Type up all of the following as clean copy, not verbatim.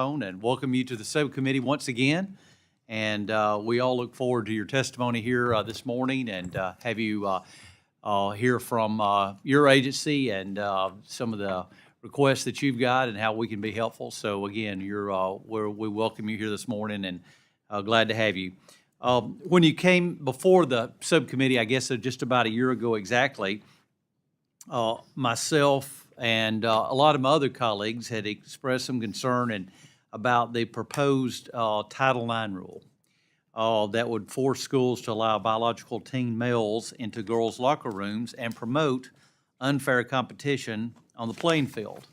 And welcome you to the subcommittee once again. And we all look forward to your testimony here this morning and have you hear from your agency and some of the requests that you've got and how we can be helpful. So again, we welcome you here this morning and glad to have you. When you came before the subcommittee, I guess just about a year ago exactly, myself and a lot of my other colleagues had expressed some concern about the proposed Title IX rule that would force schools to allow biological teen males into girls' locker rooms and promote unfair competition on the playing field.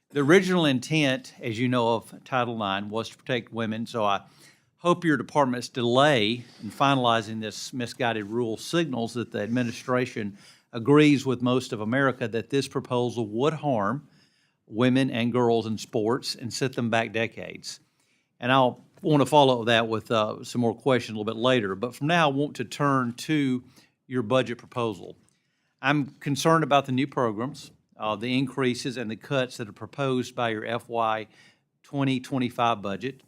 The original intent, as you know, of Title IX was to protect women, so I hope your department's delay in finalizing this misguided rule signals that the administration agrees with most of America that this proposal would harm women and girls in sports and set them back decades. And I'll want to follow that with some more questions a little bit later. But from now, I want to turn to your budget proposal. I'm concerned about the new programs, the increases and the cuts that are proposed by your FY 2025 budget,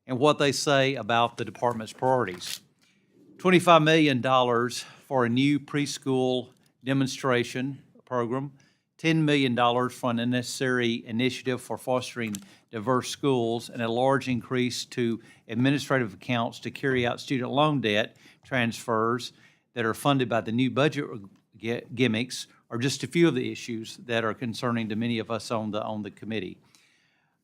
and what they say about the department's priorities. $25 million for a new preschool demonstration program, $10 million for an unnecessary initiative for fostering diverse schools, and a large increase to administrative accounts to carry out student loan debt transfers that are funded by the new budget gimmicks are just a few of the issues that are concerning to many of us on the committee.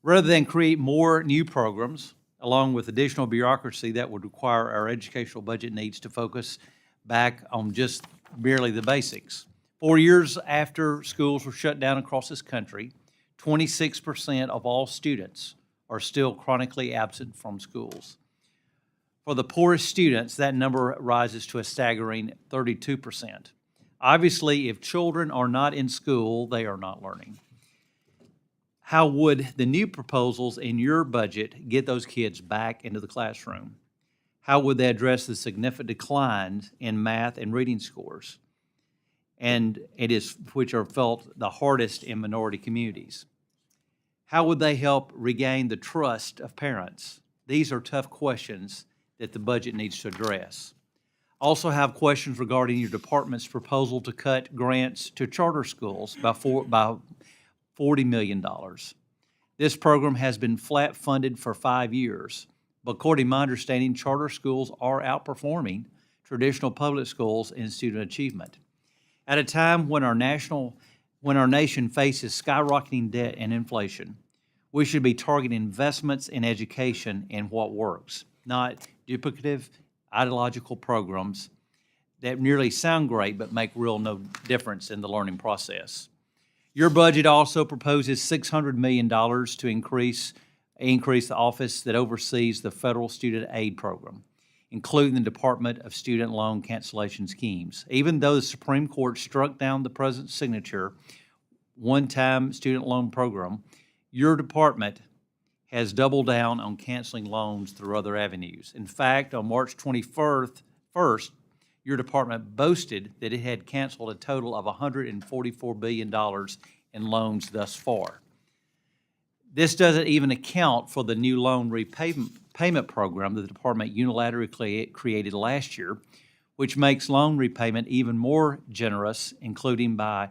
Rather than create more new programs, along with additional bureaucracy that would require our educational budget needs to focus back on just merely the basics. 4 years after schools were shut down across this country, 26% of all students are still chronically absent from schools. For the poorest students, that number rises to a staggering 32%. Obviously, if children are not in school, they are not learning. How would the new proposals in your budget get those kids back into the classroom? How would they address the significant declines in math and reading scores, which are felt the hardest in minority communities? How would they help regain the trust of parents? These are tough questions that the budget needs to address. Also have questions regarding your department's proposal to cut grants to charter schools by $40 million. This program has been flat funded for 5 years, but according to my understanding, charter schools are outperforming traditional public schools in student achievement. At a time when our nation faces skyrocketing debt and inflation, we should be targeting investments in education and what works, not duplicative ideological programs that merely sound great but make no difference in the learning process. Your budget also proposes $600 million to increase the office that oversees the federal student aid program, including the Department of Student Loan Cancellation Schemes. Even though the Supreme Court struck down the president's signature one-time student loan program, your department has doubled down on canceling loans through other avenues. In fact, on March 21st, your department boasted that it had canceled a total of $144 billion in loans thus far. This doesn't even account for the new loan repayment program that the department unilaterally created last year, which makes loan repayment even more generous, including by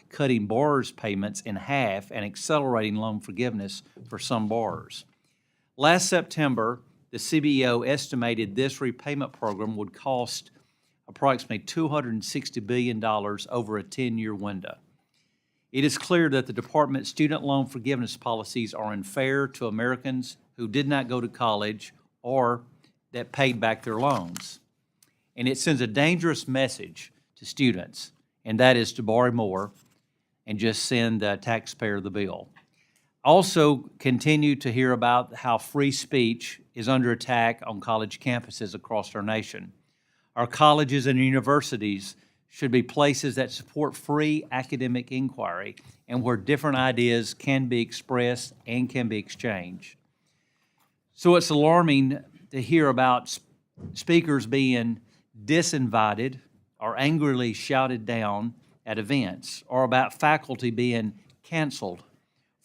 cutting borrowers' payments in half and accelerating loan forgiveness for some borrowers. Last September, the CBO estimated this repayment program would cost approximately $260 billion over a 10-year window. It is clear that the department's student loan forgiveness policies are unfair to Americans who did not go to college or that paid back their loans. And it sends a dangerous message to students, and that is to borrow more and just send the taxpayer the bill. Also, continue to hear about how free speech is under attack on college campuses across our nation. Our colleges and universities should be places that support free academic inquiry and where different ideas can be expressed and can be exchanged. So it's alarming to hear about speakers being disinvited or angrily shouted down at events, or about faculty being canceled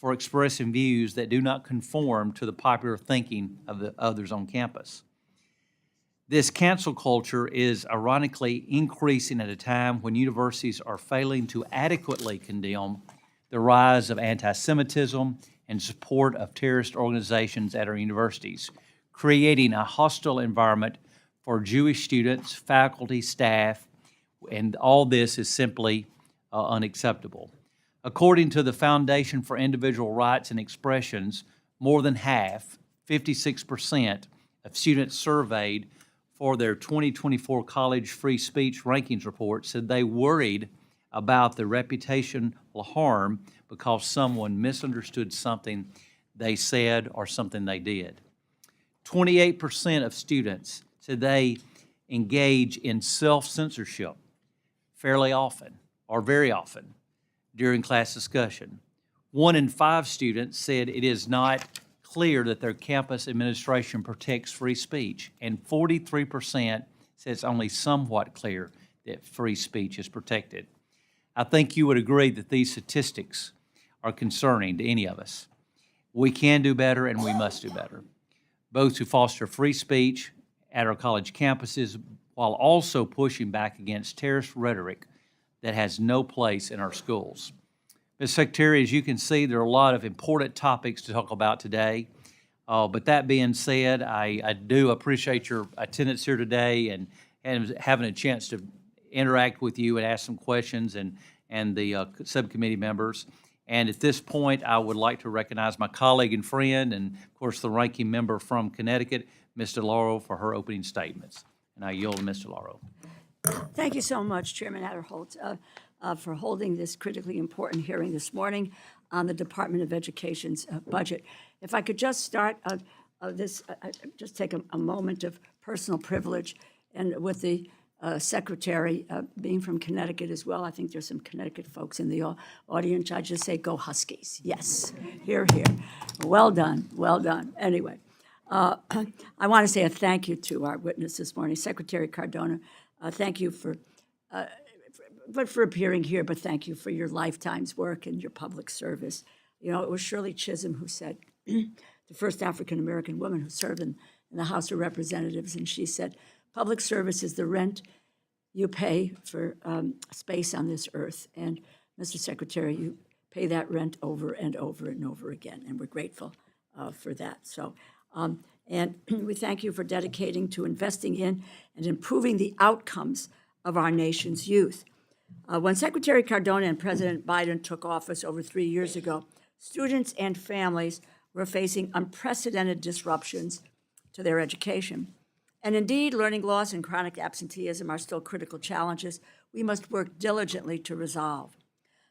for expressing views that do not conform to the popular thinking of the others on campus. This cancel culture is ironically increasing at a time when universities are failing to adequately condemn the rise of anti-Semitism and support of terrorist organizations at our universities, creating a hostile environment for Jewish students, faculty, staff, and all this is simply unacceptable. According to the Foundation for Individual Rights and Expressions, more than half, 56%, of students surveyed for their 2024 College Free Speech Rankings report said they worried about the reputational harm because someone misunderstood something they said or something they did. 28% of students said they engage in self-censorship fairly often or very often during class discussion. 1 in 5 students said it is not clear that their campus administration protects free speech, and 43% said it's only somewhat clear that free speech is protected. I think you would agree that these statistics are concerning to any of us. We can do better and we must do better, both to foster free speech at our college campuses while also pushing back against terrorist rhetoric that has no place in our schools. Ms. Secretary, as you can see, there are a lot of important topics to talk about today. But that being said, I do appreciate your attendance here today and having a chance to interact with you and ask some questions and the subcommittee members. And at this point, I would like to recognize my colleague and friend and, of course, the ranking member from Connecticut, Ms. DeLauro, for her opening statements. And I yield to Ms. DeLauro. Thank you so much, Chairman Adderholt, for holding this critically important hearing this morning on the Department of Education's budget. If I could just start just take a moment of personal privilege, and with the Secretary being from Connecticut as well, I think there's some Connecticut folks in the audience. I just say, go Huskies. Yes, here, here. Well done, well done. Anyway, I want to say a thank you to our witness this morning, Secretary Cardona. Thank you for appearing here, but thank you for your lifetime's work and your public service. You know, it was Shirley Chisholm who said, the first African-American woman who served in the House of Representatives, and she said, public service is the rent you pay for space on this earth. And Mr. Secretary, you pay that rent over and over and over again, and we're grateful for that. So, and we thank you for dedicating to investing in and improving the outcomes of our nation's youth. When Secretary Cardona and President Biden took office over 3 years ago, students and families were facing unprecedented disruptions to their education. And indeed, learning loss and chronic absenteeism are still critical challenges we must work diligently to resolve.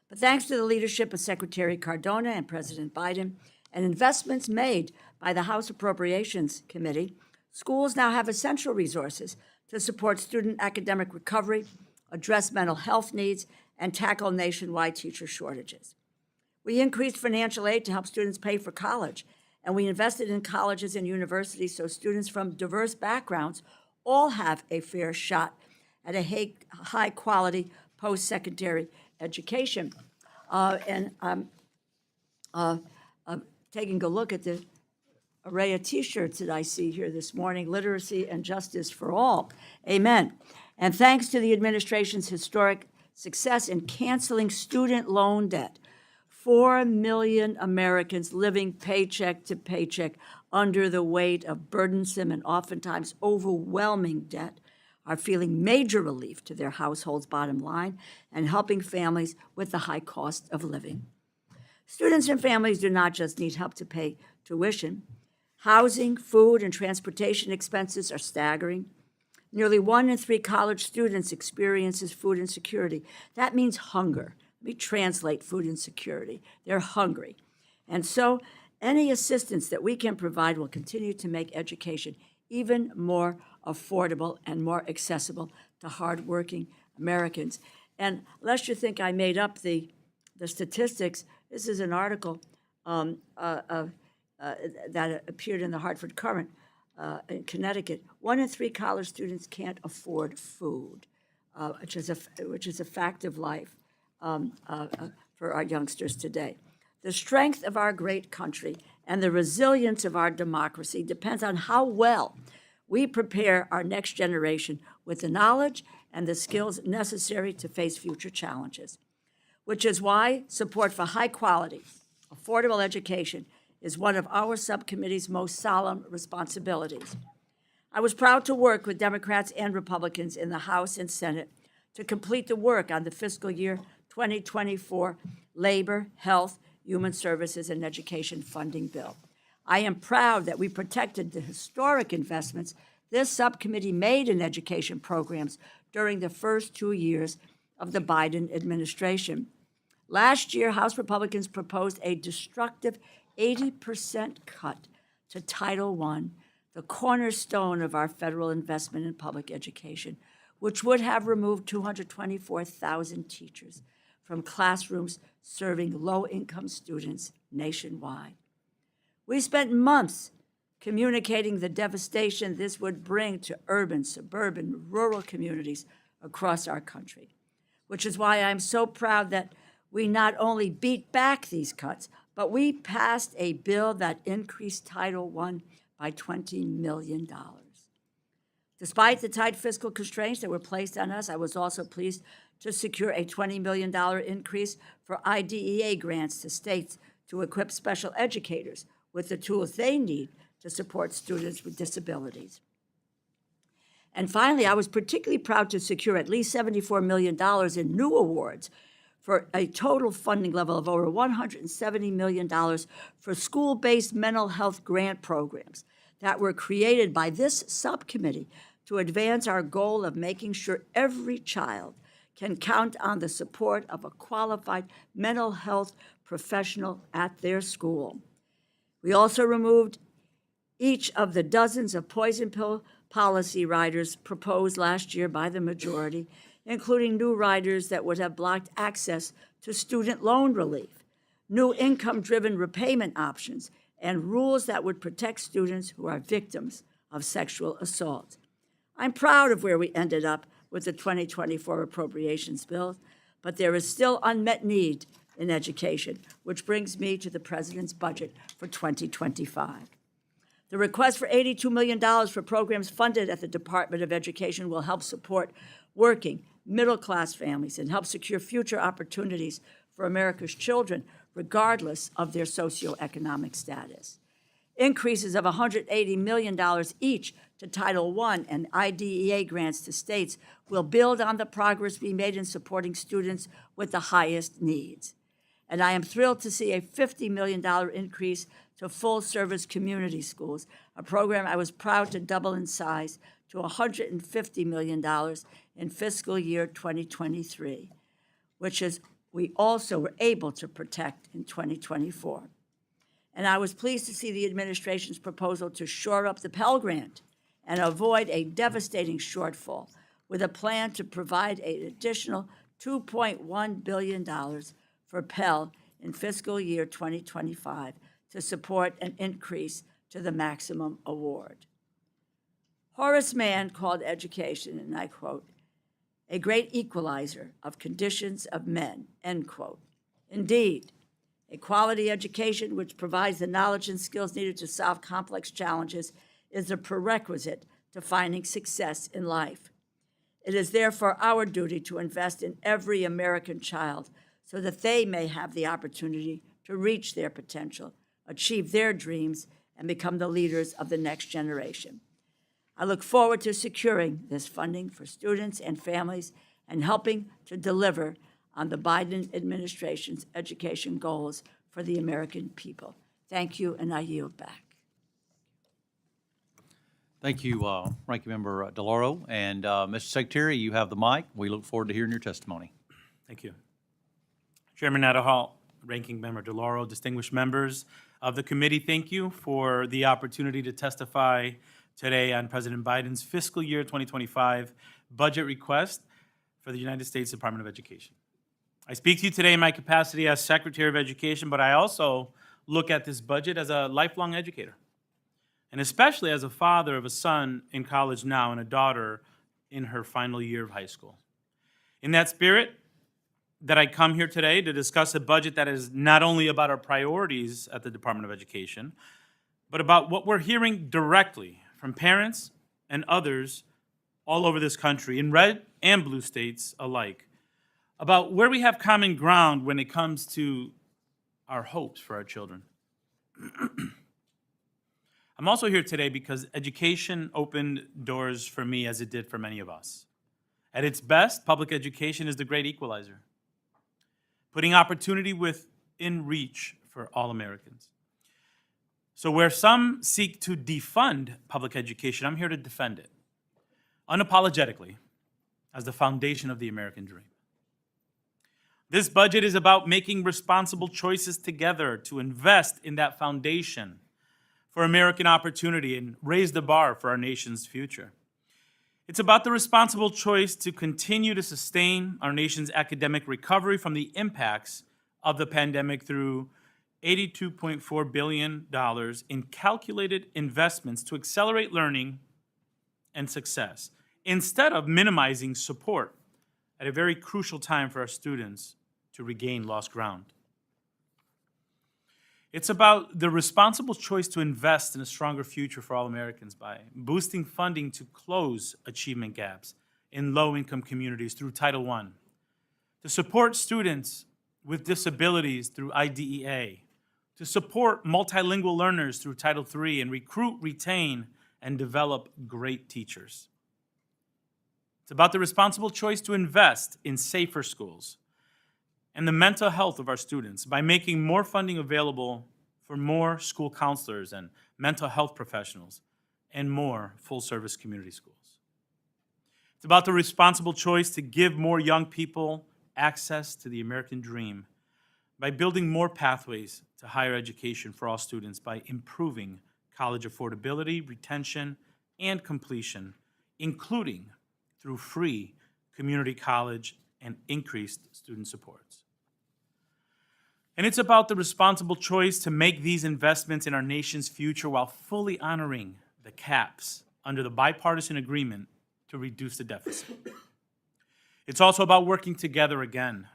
But thanks to the leadership of Secretary Cardona and President Biden and investments made by the House Appropriations Committee, schools now have essential resources to support student academic recovery, address mental health needs, and tackle nationwide teacher shortages. We increased financial aid to help students pay for college, and we invested in colleges and universities so students from diverse backgrounds all have a fair shot at a high-quality post-secondary education. Taking a look at the array of T-shirts that I see here this morning, literacy and justice for all. Amen. And thanks to the administration's historic success in canceling student loan debt, 4 million Americans living paycheck to paycheck under the weight of burdensome and oftentimes overwhelming debt are feeling major relief to their household's bottom line and helping families with the high cost of living. Students and families do not just need help to pay tuition. Housing, food, and transportation expenses are staggering. Nearly 1 in 3 college students experiences food insecurity. That means hunger. Let me translate food insecurity. They're hungry. And so any assistance that we can provide will continue to make education even more affordable and more accessible to hardworking Americans. And lest you think I made up the statistics, this is an article that appeared in the Hartford Courant in Connecticut. 1 in 3 college students can't afford food, which is a fact of life for our youngsters today. The strength of our great country and the resilience of our democracy depends on how well we prepare our next generation with the knowledge and the skills necessary to face future challenges, which is why support for high-quality, affordable education is one of our subcommittee's most solemn responsibilities. I was proud to work with Democrats and Republicans in the House and Senate to complete the work on the fiscal year 2024 Labor, Health, Human Services, and Education Funding Bill. I am proud that we protected the historic investments this subcommittee made in education programs during the first 2 years of the Biden administration. Last year, House Republicans proposed a destructive 80% cut to Title I, the cornerstone of our federal investment in public education, which would have removed 224,000 teachers from classrooms serving low-income students nationwide. We spent months communicating the devastation this would bring to urban, suburban, rural communities across our country, which is why I'm so proud that we not only beat back these cuts, but we passed a bill that increased Title I by $20 million. Despite the tight fiscal constraints that were placed on us, I was also pleased to secure a $20 million increase for IDEA grants to states to equip special educators with the tools they need to support students with disabilities. And finally, I was particularly proud to secure at least $74 million in new awards for a total funding level of over $170 million for school-based mental health grant programs that were created by this subcommittee to advance our goal of making sure every child can count on the support of a qualified mental health professional at their school. We also removed each of the dozens of poison pill policy riders proposed last year by the majority, including new riders that would have blocked access to student loan relief, new income-driven repayment options, and rules that would protect students who are victims of sexual assault. I'm proud of where we ended up with the 2024 appropriations bill, but there is still unmet need in education, which brings me to the President's budget for 2025. The request for $82 million for programs funded at the Department of Education will help support working, middle-class families and help secure future opportunities for America's children, regardless of their socioeconomic status. Increases of $180 million each to Title I and IDEA grants to states will build on the progress we made in supporting students with the highest needs. And I am thrilled to see a $50 million increase to full-service community schools, a program I was proud to double in size to $150 million in fiscal year 2023, which is we also were able to protect in 2024. And I was pleased to see the administration's proposal to shore up the Pell Grant and avoid a devastating shortfall with a plan to provide an additional $2.1 billion for Pell in fiscal year 2025 to support an increase to the maximum award. Horace Mann called education, and I quote, a great equalizer of conditions of men, end quote. Indeed, a quality education which provides the knowledge and skills needed to solve complex challenges is a prerequisite to finding success in life. It is therefore our duty to invest in every American child so that they may have the opportunity to reach their potential, achieve their dreams, and become the leaders of the next generation. I look forward to securing this funding for students and families and helping to deliver on the Biden administration's education goals for the American people. Thank you, and I yield back. Thank you, Ranking Member DeLauro. And Mr. Secretary, you have the mic. We look forward to hearing your testimony. Thank you. Chairman Nadeau, Ranking Member DeLauro, distinguished members of the committee, thank you for the opportunity to testify today on President Biden's fiscal year 2025 budget request for the United States Department of Education. I speak to you today in my capacity as Secretary of Education, but I also look at this budget as a lifelong educator, and especially as a father of a son in college now and a daughter in her final year of high school. In that spirit, that I come here today to discuss a budget that is not only about our priorities at the Department of Education, but about what we're hearing directly from parents and others all over this country, in red and blue states alike, about where we have common ground when it comes to our hopes for our children. I'm also here today because education opened doors for me as it did for many of us. At its best, public education is the great equalizer, putting opportunity within reach for all Americans. So where some seek to defund public education, I'm here to defend it, unapologetically, as the foundation of the American dream. This budget is about making responsible choices together to invest in that foundation for American opportunity and raise the bar for our nation's future. It's about the responsible choice to continue to sustain our nation's academic recovery from the impacts of the pandemic through $82.4 billion in calculated investments to accelerate learning and success, instead of minimizing support at a very crucial time for our students to regain lost ground. It's about the responsible choice to invest in a stronger future for all Americans by boosting funding to close achievement gaps in low-income communities through Title I, to support students with disabilities through IDEA, to support multilingual learners through Title III, and recruit, retain, and develop great teachers. It's about the responsible choice to invest in safer schools and the mental health of our students by making more funding available for more school counselors and mental health professionals and more full-service community schools. It's about the responsible choice to give more young people access to the American dream by building more pathways to higher education for all students by improving college affordability, retention, and completion, including through free community college and increased student supports. And it's about the responsible choice to make these investments in our nation's future while fully honoring the caps under the bipartisan agreement to reduce the deficit. It's also about working together again,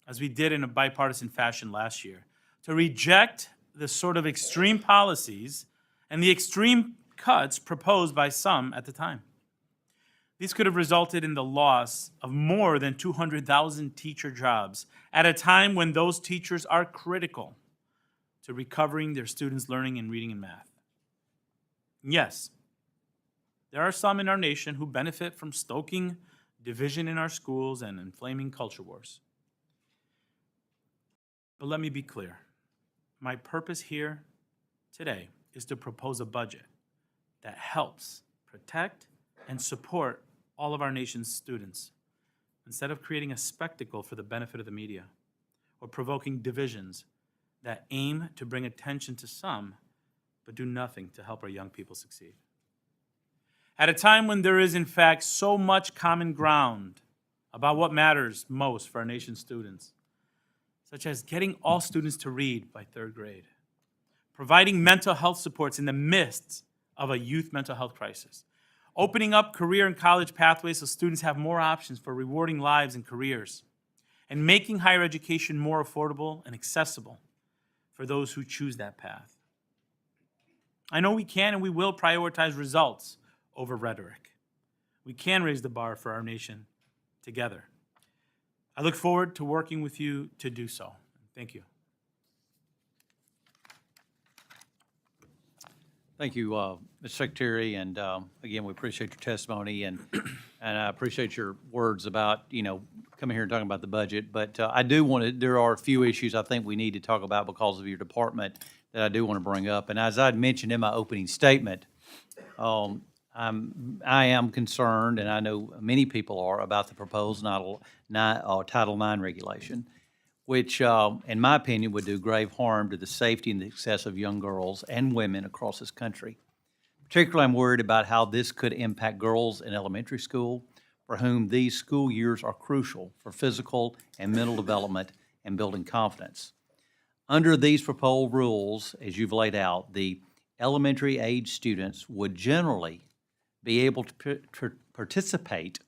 as we did in a bipartisan fashion last year, to reject the sort of extreme policies and the extreme cuts proposed by some at the time. These could have resulted in the loss of more than 200,000 teacher jobs at a time when those teachers are critical to recovering their students' learning in reading and math. Yes, there are some in our nation who benefit from stoking division in our schools and inflaming culture wars. But let me be clear. My purpose here today is to propose a budget that helps protect and support all of our nation's students, instead of creating a spectacle for the benefit of the media or provoking divisions that aim to bring attention to some but do nothing to help our young people succeed. At a time when there is, in fact, so much common ground about what matters most for our nation's students, such as getting all students to read by third grade, providing mental health supports in the midst of a youth mental health crisis, opening up career and college pathways so students have more options for rewarding lives and careers, and making higher education more affordable and accessible for those who choose that path. I know we can and we will prioritize results over rhetoric. We can raise the bar for our nation together. I look forward to working with you to do so. Thank you. Thank you, Mr. Secretary, and again, we appreciate your testimony, and I appreciate your words about, coming here and talking about the budget. But I do want to, there are a few issues I think we need to talk about because of your department that I do want to bring up. And as I mentioned in my opening statement, I am concerned, and I know many people are, about the proposed Title IX regulation, which, in my opinion, would do grave harm to the safety and the success of young girls and women across this country. Particularly, I'm worried about how this could impact girls in elementary school, for whom these school years are crucial for physical and mental development and building confidence. Under these proposed rules, as you've laid out, the elementary age students would generally be able to participate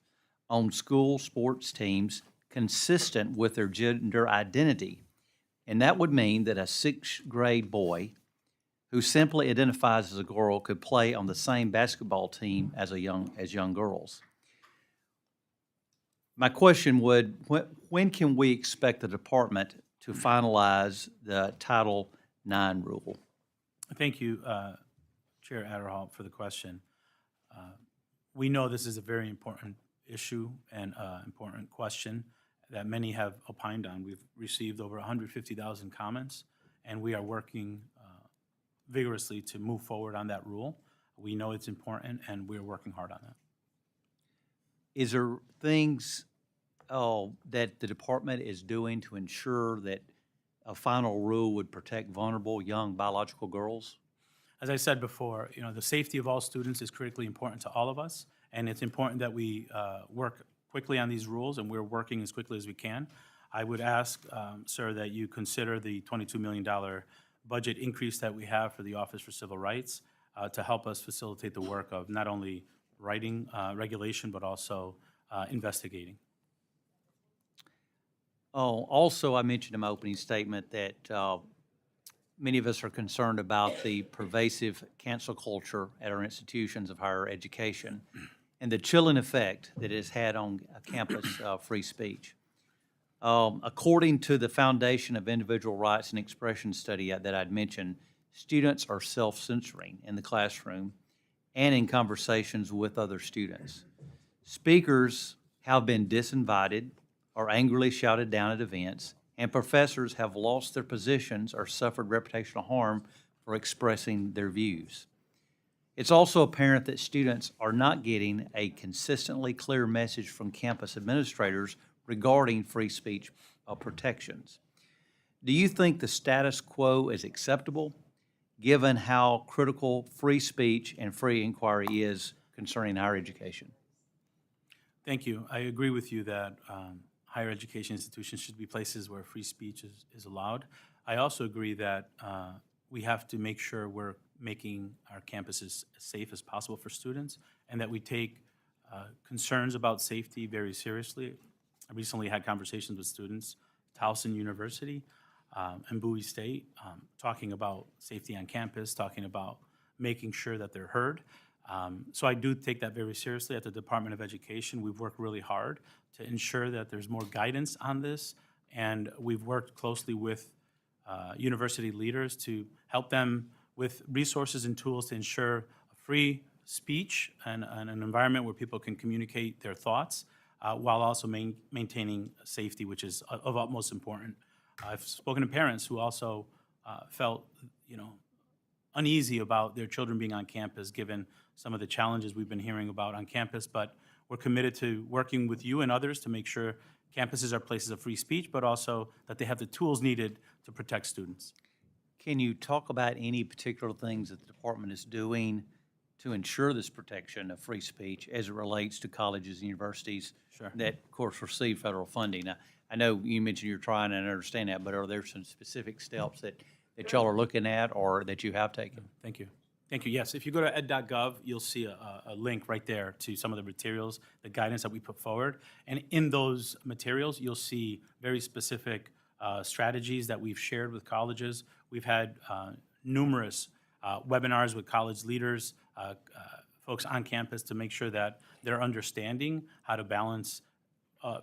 on school sports teams consistent with their gender identity. And that would mean that a sixth grade boy who simply identifies as a girl could play on the same basketball team as young girls. My question would, when can we expect the department to finalize the Title IX rule? Thank you, Chair Adderhall, for the question. We know this is a very important issue and important question that many have opined on. We've received over 150,000 comments, and we are working vigorously to move forward on that rule. We know it's important, and we're working hard on that. Is there things that the department is doing to ensure that a final rule would protect vulnerable young biological girls? As I said before, the safety of all students is critically important to all of us, and it's important that we work quickly on these rules, and we're working as quickly as we can. I would ask, sir, that you consider the $22 million budget increase that we have for the Office for Civil Rights to help us facilitate the work of not only writing regulation, but also investigating. Also, I mentioned in my opening statement that many of us are concerned about the pervasive cancel culture at our institutions of higher education and the chilling effect that it has had on campus free speech. According to the Foundation of Individual Rights and Expression study that I'd mentioned, students are self-censoring in the classroom and in conversations with other students. Speakers have been disinvited or angrily shouted down at events, and professors have lost their positions or suffered reputational harm for expressing their views. It's also apparent that students are not getting a consistently clear message from campus administrators regarding free speech protections. Do you think the status quo is acceptable, given how critical free speech and free inquiry is concerning higher education? Thank you. I agree with you that higher education institutions should be places where free speech is allowed. I also agree that we have to make sure we're making our campuses as safe as possible for students, and that we take concerns about safety very seriously. I recently had conversations with students at Towson University and Bowie State, talking about safety on campus, talking about making sure that they're heard. So I do take that very seriously. At the Department of Education, we've worked really hard to ensure that there's more guidance on this, and we've worked closely with university leaders to help them with resources and tools to ensure free speech and an environment where people can communicate their thoughts while also maintaining safety, which is of utmost importance. I've spoken to parents who also felt, uneasy about their children being on campus, given some of the challenges we've been hearing about on campus. But we're committed to working with you and others to make sure campuses are places of free speech, but also that they have the tools needed to protect students. Can you talk about any particular things that the department is doing to ensure this protection of free speech as it relates to colleges and universities Sure. that, of course, receive federal funding? Now, I know you mentioned you're trying, and I understand that, but are there some specific steps that y'all are looking at or that you have taken? Thank you. Thank you. Yes, if you go to ed.gov, you'll see a link right there to some of the materials, the guidance that we put forward. And in those materials, you'll see very specific strategies that we've shared with colleges. We've had numerous webinars with college leaders, folks on campus, to make sure that they're understanding how to balance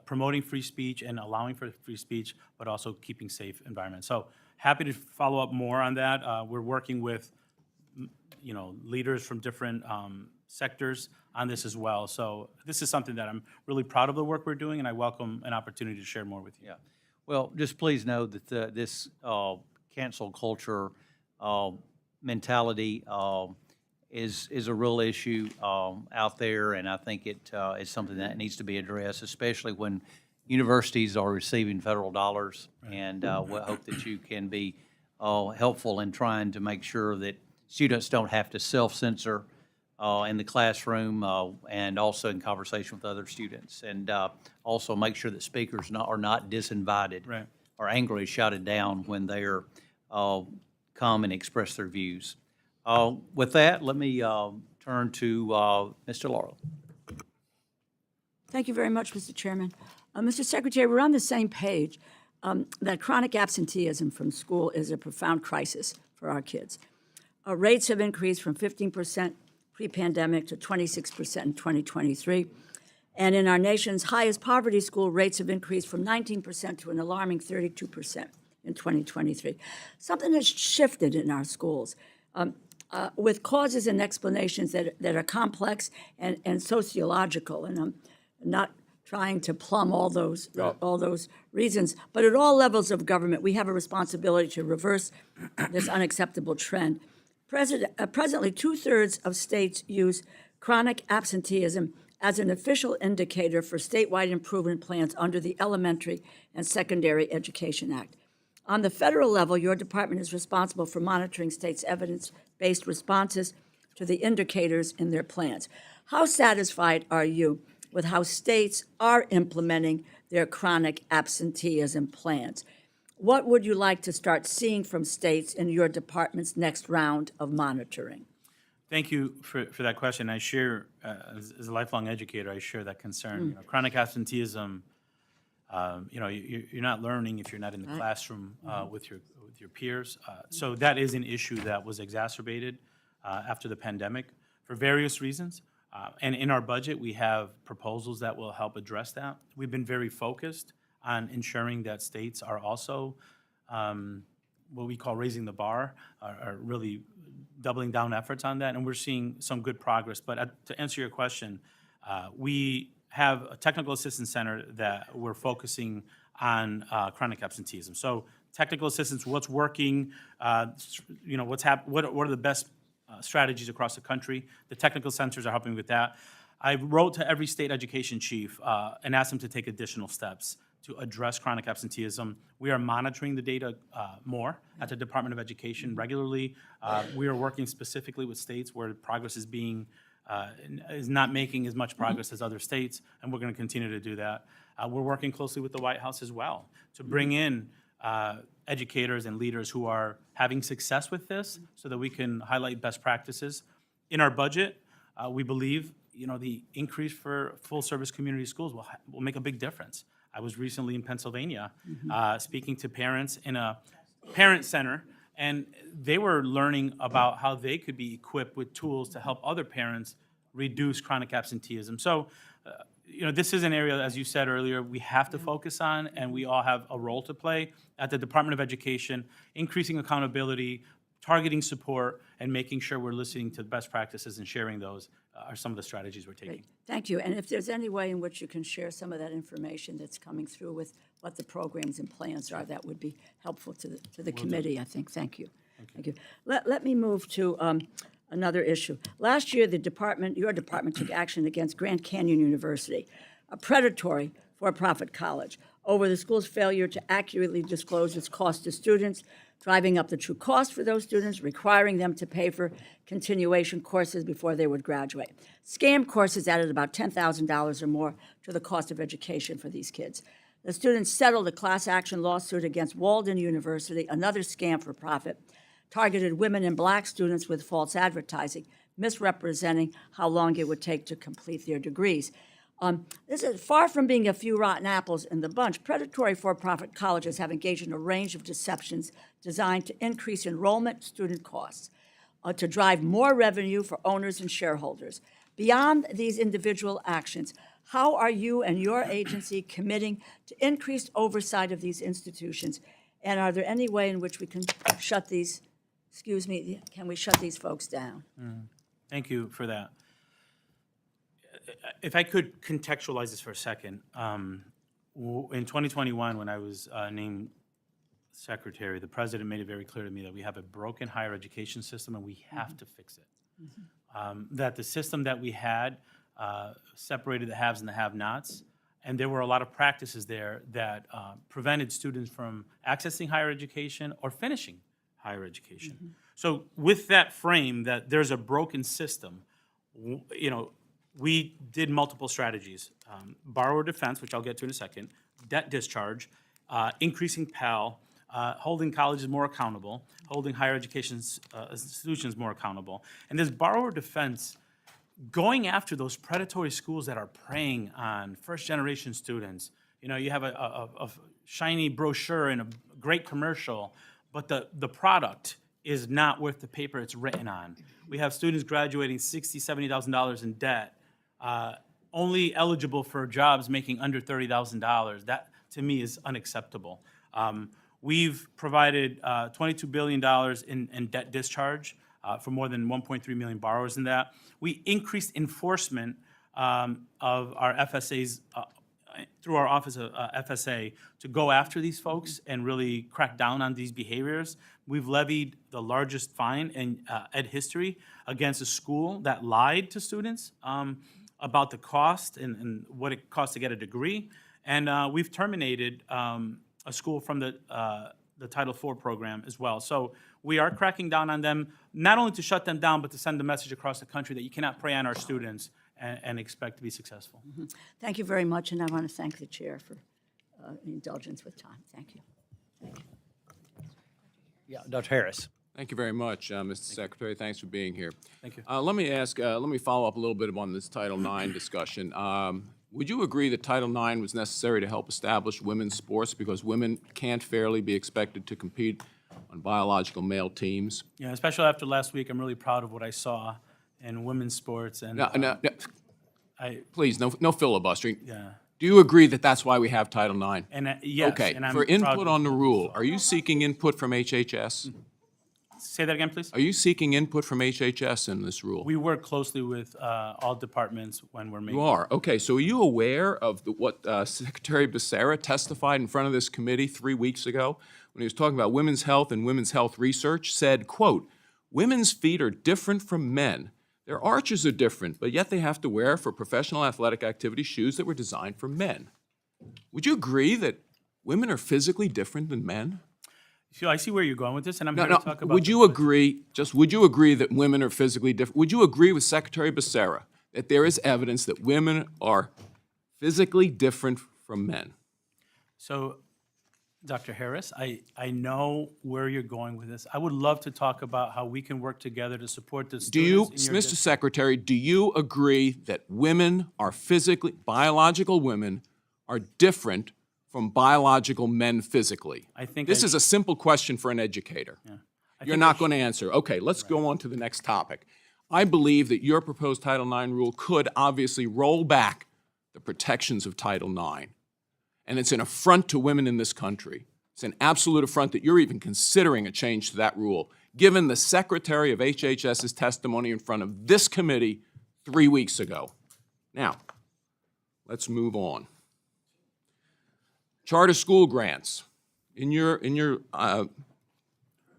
promoting free speech and allowing for free speech, but also keeping safe environments. So happy to follow up more on that. We're working with leaders from different sectors on this as well. So this is something that I'm really proud of the work we're doing, and I welcome an opportunity to share more with you. Yeah. Well, just please know that this cancel culture mentality is a real issue out there, and I think it is something that needs to be addressed, especially when universities are receiving federal dollars. And we hope that you can be helpful in trying to make sure that students don't have to self-censor in the classroom and also in conversation with other students. And also make sure that speakers are not disinvited Right. or angrily shouted down when they are come and express their views. With that, let me turn to Mr. Laurel. Thank you very much, Mr. Chairman. Mr. Secretary, we're on the same page that chronic absenteeism from school is a profound crisis for our kids. Rates have increased from 15% pre-pandemic to 26% in 2023. And in our nation's highest poverty school, rates have increased from 19% to an alarming 32% in 2023. Something has shifted in our schools with causes and explanations that are complex and sociological. And I'm not trying to plumb all those reasons, but at all levels of government, we have a responsibility to reverse this unacceptable trend. Presently, 2/3 of states use chronic absenteeism as an official indicator for statewide improvement plans under the Elementary and Secondary Education Act. On the federal level, your department is responsible for monitoring states' evidence-based responses to the indicators in their plans. How satisfied are you with how states are implementing their chronic absenteeism plans? What would you like to start seeing from states in your department's next round of monitoring? Thank you for that question. I share, as a lifelong educator, I share that concern. You know, chronic absenteeism, you're not learning if you're not in the classroom with your peers. So that is an issue that was exacerbated after the pandemic for various reasons. And in our budget, we have proposals that will help address that. We've been very focused on ensuring that states are also what we call raising the bar, are really doubling down efforts on that, and we're seeing some good progress. But to answer your question, we have a technical assistance center that we're focusing on chronic absenteeism. So technical assistance, what's working, what are the best strategies across the country. The technical centers are helping with that. I wrote to every state education chief and asked them to take additional steps to address chronic absenteeism. We are monitoring the data more at the Department of Education regularly. We are working specifically with states where progress is not making as much progress as other states, and we're going to continue to do that. We're working closely with the White House as well to bring in educators and leaders who are having success with this so that we can highlight best practices. In our budget, we believe the increase for full-service community schools will make a big difference. I was recently in Pennsylvania speaking to parents in a parent center, and they were learning about how they could be equipped with tools to help other parents reduce chronic absenteeism. So, this is an area, as you said earlier, we have to focus on, and we all have a role to play at the Department of Education, increasing accountability, targeting support, and making sure we're listening to best practices and sharing those are some of the strategies we're taking. Great. Thank you. And if there's any way in which you can share some of that information that's coming through with what the programs and plans are, that would be helpful to the committee, I think. Thank you. Thank you. Let me move to another issue. Last year, your department took action against Grand Canyon University, a predatory for-profit college, over the school's failure to accurately disclose its cost to students, driving up the true cost for those students, requiring them to pay for continuation courses before they would graduate. Scam courses added about $10,000 or more to the cost of education for these kids. The students settled a class action lawsuit against Walden University, another scam for profit, targeted women and black students with false advertising, misrepresenting how long it would take to complete their degrees. This is far from being a few rotten apples in the bunch. Predatory for-profit colleges have engaged in a range of deceptions designed to increase enrollment, student costs, to drive more revenue for owners and shareholders. Beyond these individual actions, how are you and your agency committing to increased oversight of these institutions? And are there any way in which we can shut these, can we shut these folks down? Thank you for that. If I could contextualize this for a second, in 2021, when I was named secretary, the president made it very clear to me that we have a broken higher education system and we have to fix it. That the system that we had separated the haves and the have-nots, and there were a lot of practices there that prevented students from accessing higher education or finishing higher education. So with that frame that there's a broken system, we did multiple strategies. Borrower defense, which I'll get to in a second, debt discharge, increasing Pell, holding colleges more accountable, holding higher education institutions more accountable. And this borrower defense, going after those predatory schools that are preying on first-generation students, You know, you have a shiny brochure and a great commercial, but the product is not worth the paper it's written on. We have students graduating $60,000, $70,000 in debt, only eligible for jobs making under $30,000. That, to me, is unacceptable. We've provided $22 billion in debt discharge for more than 1.3 million borrowers in that. We increased enforcement of our FSAs through our Office of FSA to go after these folks and really crack down on these behaviors. We've levied the largest fine in ed history against a school that lied to students about the cost and what it costs to get a degree. And we've terminated a school from the Title IV program as well. So we are cracking down on them, not only to shut them down, but to send a message across the country that you cannot prey on our students and expect to be successful. Mm-hmm. Thank you very much, and I want to thank the chair for indulgence with time. Thank you. Yeah, Dr. Harris. Thank you very much, Mr. Secretary. Thanks for being here. Thank you. Let me follow up a little bit on this Title IX discussion. Would you agree that Title IX was necessary to help establish women's sports because women can't fairly be expected to compete on biological male teams? Yeah, especially after last week, I'm really proud of what I saw in women's sports. And No, please, no filibustering. yeah. Do you agree that that's why we have Title IX? And yes, Okay, and I'm for proud input to- on the rule, are you seeking input from HHS? Say that again, please. Are you seeking input from HHS in this rule? We work closely with all departments when we're making. You are. Okay, so are you aware of what Secretary Becerra testified in front of this committee 3 weeks ago when he was talking about women's health and women's health research? Said, quote, "Women's feet are different from men. Their arches are different, but yet they have to wear for professional athletic activity shoes that were designed for men." Would you agree that women are physically different than men? So I see where you're going with this, and I'm No, here no. to talk about. Would you agree, would you agree that women are physically different? Would you agree with Secretary Becerra that there is evidence that women are physically different from men? So, Dr. Harris, I know where you're going with this. I would love to talk about how we can work together to support the Do you, students in your Mr. district. Secretary, do you agree that women are biological women are different from biological men physically? I think This I- is a simple question for an educator. I You're think not going to answer. Okay, let's go on to the next topic. I believe that your proposed Title IX rule could obviously roll back the protections of Title IX. And it's an affront to women in this country. It's an absolute affront that you're even considering a change to that rule, given the Secretary of HHS's testimony in front of this committee 3 weeks ago. Now, let's move on. Charter school grants. In your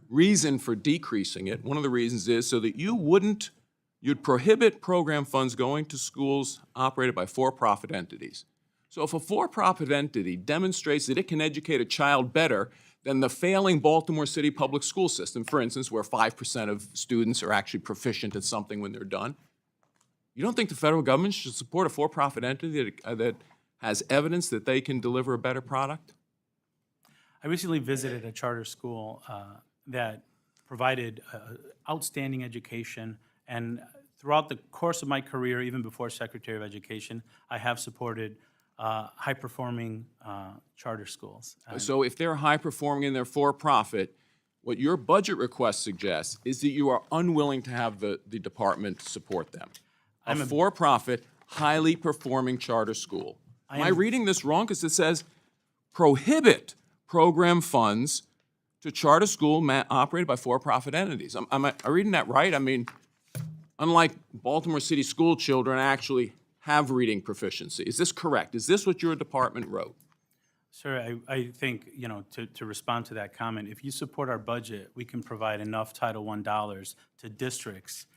reason for decreasing it, one of the reasons is so that you'd prohibit program funds going to schools operated by for-profit entities. So if a for-profit entity demonstrates that it can educate a child better than the failing Baltimore City public school system, for instance, where 5% of students are actually proficient at something when they're done, you don't think the federal government should support a for-profit entity that has evidence that they can deliver a better product? I recently visited a charter school that provided outstanding education, and throughout the course of my career, even before Secretary of Education, I have supported high-performing charter schools. So if they're high-performing and they're for-profit, what your budget request suggests is that you are unwilling to have the department support them. A for-profit, highly performing charter schoal. Am I reading this wrong? Because it says prohibit program funds to charter school operated by for-profit entities. Am I reading that right? I mean, unlike Baltimore City school children actually have reading proficiency. Is this correct? Is this what your department wrote? Sir, I think, to respond to that comment, if you support our budget, we can provide enough Title I dollars to districts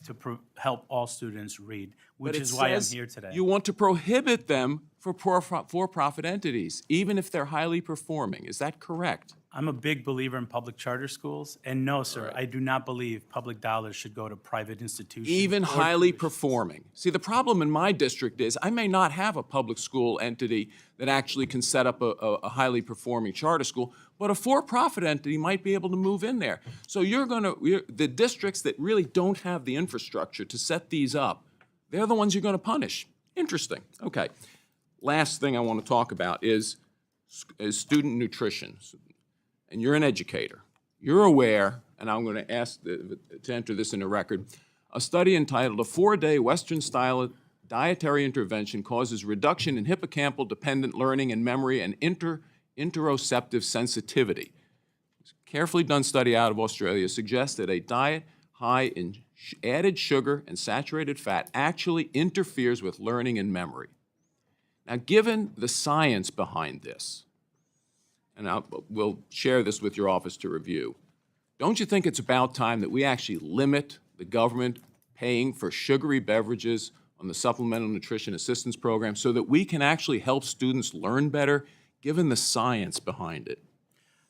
to help all students read, which is why I'm here today. You want to prohibit them for for-profit entities, even if they're highly performing. Is that correct? I'm a big believer in public charter schools, and no, sir, I do not believe public dollars should go to private institutions. Even or highly tuition. performing. See, the problem in my district is I may not have a public school entity that actually can set up a highly performing charter school, but a for-profit entity might be able to move in there. So the districts that really don't have the infrastructure to set these up, they're the ones you're going to punish. Interesting. Okay. last thing I want to talk about is student nutrition. And you're an educator. You're aware, and I'm going to ask to enter this in the record, a study entitled "A 4-Day Western-Style Dietary Intervention Causes Reduction in Hippocampal Dependent Learning and Memory and Interoceptive Sensitivity." A carefully done study out of Australia suggests that a diet high in added sugar and saturated fat actually interferes with learning and memory. Now, given the science behind this, and we'll share this with your office to review, don't you think it's about time that we actually limit the government paying for sugary beverages on the Supplemental Nutrition Assistance Program so that we can actually help students learn better, given the science behind it?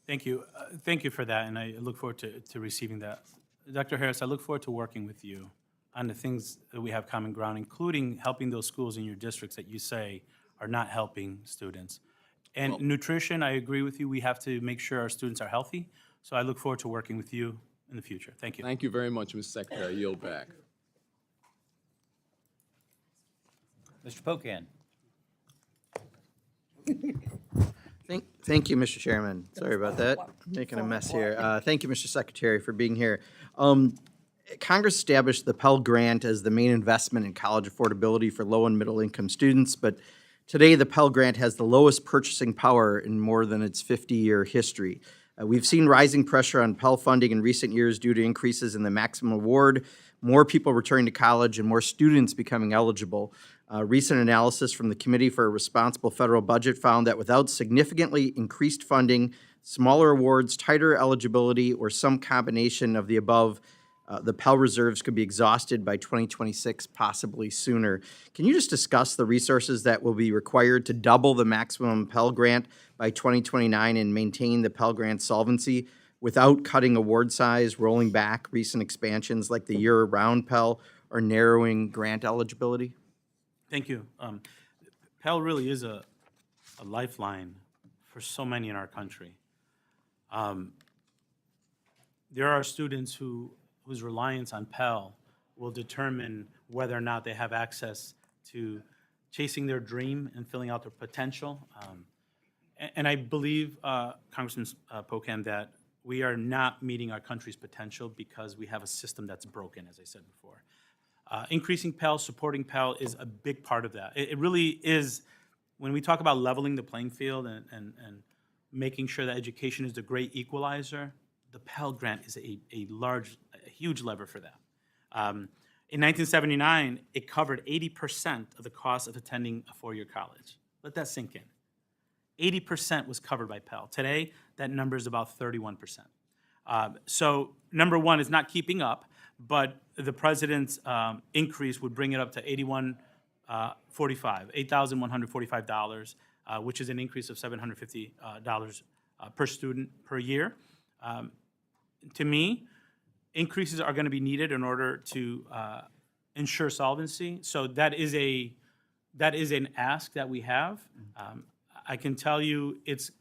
Thank you. Thank you for that, and I look forward to receiving that. Dr. Harris, I look forward to working with you on the things that we have common ground, including helping those schools in your districts that you say are not helping students. And nutrition, I agree with you. We have to make sure our students are healthy. So I look forward to working with you in the future. Thank you. Thank you very much, Mr. Secretary. I yield back. Mr. Pocan. Thank you, Mr. Chairman. Sorry about that. Making a mess here. Thank you, Mr. Secretary, for being here. Congress established the Pell Grant as the main investment in college affordability for low and middle income students, but today the Pell Grant has the lowest purchasing power in more than its 50-year history. We've seen rising pressure on Pell funding in recent years due to increases in the maximum award, more people returning to college, and more students becoming eligible. Recent analysis from the Committee for a Responsible Federal Budget found that without significantly increased funding, smaller awards, tighter eligibility, or some combination of the above, the Pell reserves could be exhausted by 2026, possibly sooner. Can you just discuss the resources that will be required to double the maximum Pell Grant by 2029 and maintain the Pell Grant solvency without cutting award size, rolling back recent expansions like the year-round Pell, or narrowing grant eligibility? Thank you. Pell really is a lifeline for so many in our country. There are students whose reliance on Pell will determine whether or not they have access to chasing their dream and filling out their potential. And I believe, Congressman Pocan, that we are not meeting our country's potential because we have a system that's broken, as I said before. Increasing Pell, supporting Pell is a big part of that. It really is, when we talk about leveling the playing field and making sure that education is the great equalizer, the Pell Grant is a huge lever for that. In 1979, it covered 80% of the cost of attending a four-year college. Let that sink in. 80% was covered by Pell. Today, that number is about 31%. So number one is not keeping up, but the president's increase would bring it up to $8,145, which is an increase of $750 per student per year. To me, increases are going to be needed in order to ensure solvency. So that is an ask that we have. I can tell you it's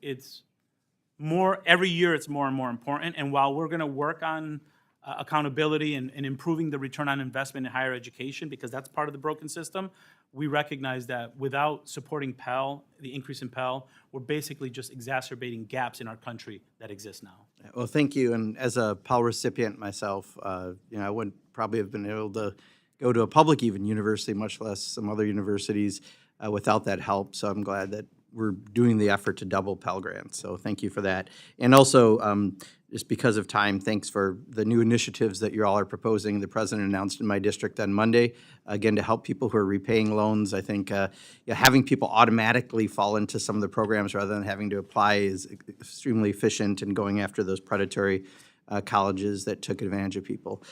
more, every year it's more and more important. And while we're going to work on accountability and improving the return on investment in higher education, because that's part of the broken system, we recognize that without supporting Pell, the increase in Pell, we're basically just exacerbating gaps in our country that exist now. Well, thank you. And as a Pell recipient myself, I wouldn't probably have been able to go to a public even university, much less some other universities, without that help. So I'm glad that we're doing the effort to double Pell Grants. So thank you for that. And also, just because of time, thanks for the new initiatives that you all are proposing. The president announced in my district on Monday, again, to help people who are repaying loans. I think having people automatically fall into some of the programs rather than having to apply is extremely efficient in going after those predatory colleges that took advantage of people.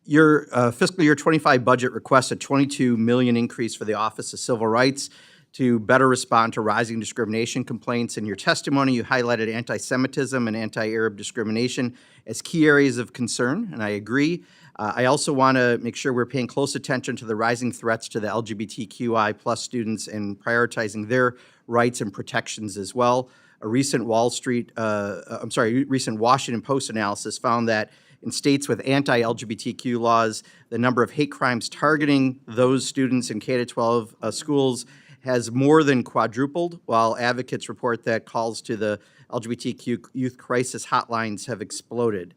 Your fiscal year 25 budget requests a $22 million increase for the Office of Civil Rights to better respond to rising discrimination complaints. In your testimony, you highlighted anti-Semitism and anti-Arab discrimination as key areas of concern, and I agree. I also want to make sure we're paying close attention to the rising threats to the LGBTQI plus students and prioritizing their rights and protections as well. A recent recent Washington Post analysis found that in states with anti-LGBTQ laws, the number of hate crimes targeting those students in K-12 schools has more than quadrupled, while advocates report that calls to the LGBTQ youth crisis hotlines have exploded.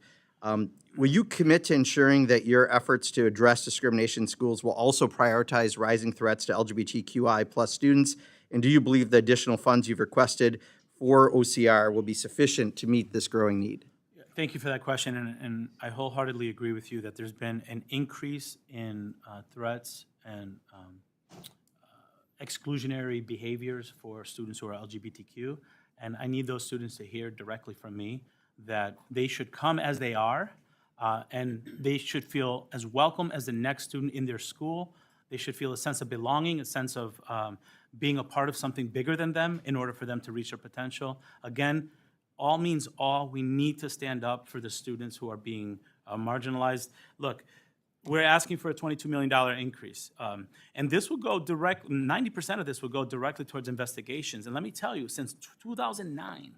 Will you commit to ensuring that your efforts to address discrimination in schools will also prioritize rising threats to LGBTQI plus students? And do you believe the additional funds you've requested for OCR will be sufficient to meet this growing need? Thank you for that question, and I wholeheartedly agree with you that there's been an increase in threats and exclusionary behaviors for students who are LGBTQ, and I need those students to hear directly from me that they should come as they are, and they should feel as welcome as the next student in their school. They should feel a sense of belonging, a sense of being a part of something bigger than them in order for them to reach their potential. Again, all means all. We need to stand up for the students who are being marginalized. Look, we're asking for a $22 million increase. And this will go 90% of this will go directly towards investigations. And let me tell you, since 2009,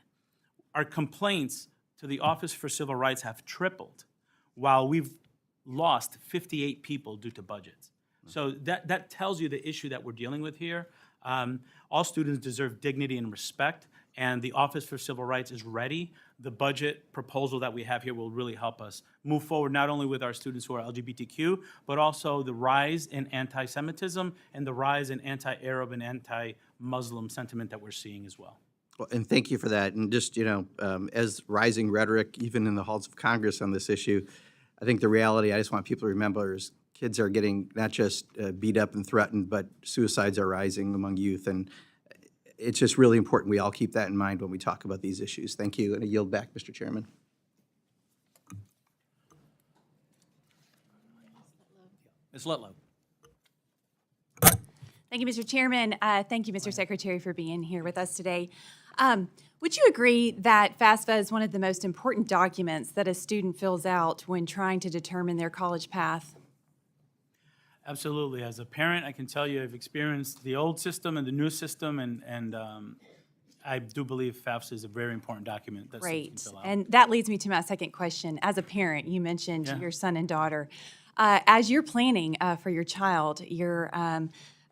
our complaints to the Office for Civil Rights have tripled, while we've lost 58 people due to budgets. So that tells you the issue that we're dealing with here. All students deserve dignity and respect, and the Office for Civil Rights is ready. The budget proposal that we have here will really help us move forward, not only with our students who are LGBTQ, but also the rise in anti-Semitism and the rise in anti-Arab and anti-Muslim sentiment that we're seeing as well. Well, and thank you for that. And just, as rising rhetoric, even in the halls of Congress on this issue, I think the reality, I just want people to remember, is kids are getting not just beat up and threatened, but suicides are rising among youth. And it's just really important we all keep that in mind when we talk about these issues. Thank you. And I yield back, Mr. Chairman. Ms. Lutlow. Thank you, Mr. Chairman. Thank you, Mr. Secretary, for being here with us today. Would you agree that FAFSA is one of the most important documents that a student fills out when trying to determine their college path? Absolutely. As a parent, I can tell you I've experienced the old system and the new system, and I do believe FAFSA is a very important document that students Great. can fill out. And that leads me to my second question. As a parent, you mentioned your son and daughter. As you're planning for your child, you're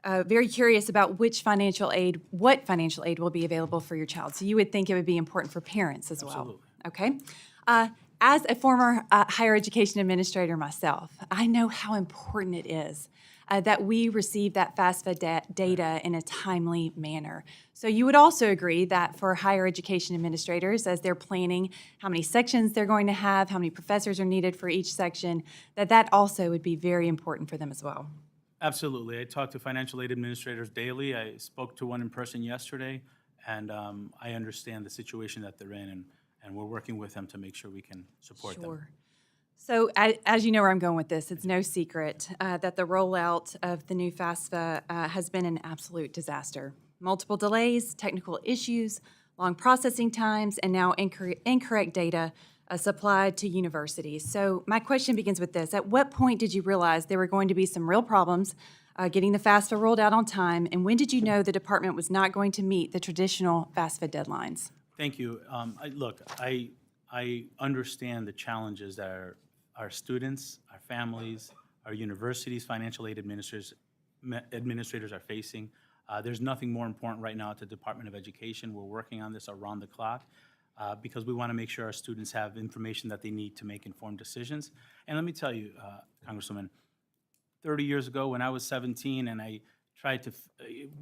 very curious about what financial aid will be available for your child. So you would think it would be important for parents as well. Absolutely. Okay. As a former higher education administrator myself, I know how important it is that we receive that FAFSA data in a timely manner. So you would also agree that for higher education administrators, as they're planning how many sections they're going to have, how many professors are needed for each section, that also would be very important for them as well. Absolutely. I talk to financial aid administrators daily. I spoke to one in person yesterday, and I understand the situation that they're in, and we're working with them to make sure we can support them. So as you know where I'm going with this, it's no secret that the rollout of the new FAFSA has been an absolute disaster. Multiple delays, technical issues, long processing times, and now incorrect data supplied to universities. So my question begins with this. At what point did you realize there were going to be some real problems getting the FAFSA rolled out on time, and when did you know the department was not going to meet the traditional FAFSA deadlines? Thank you. I understand the challenges that our students, our families, our universities, financial aid administrators are facing. There's nothing more important right now at the Department of Education. We're working on this around the clock because we want to make sure our students have information that they need to make informed decisions. And let me tell you, Congresswoman, 30 years ago when I was 17 and I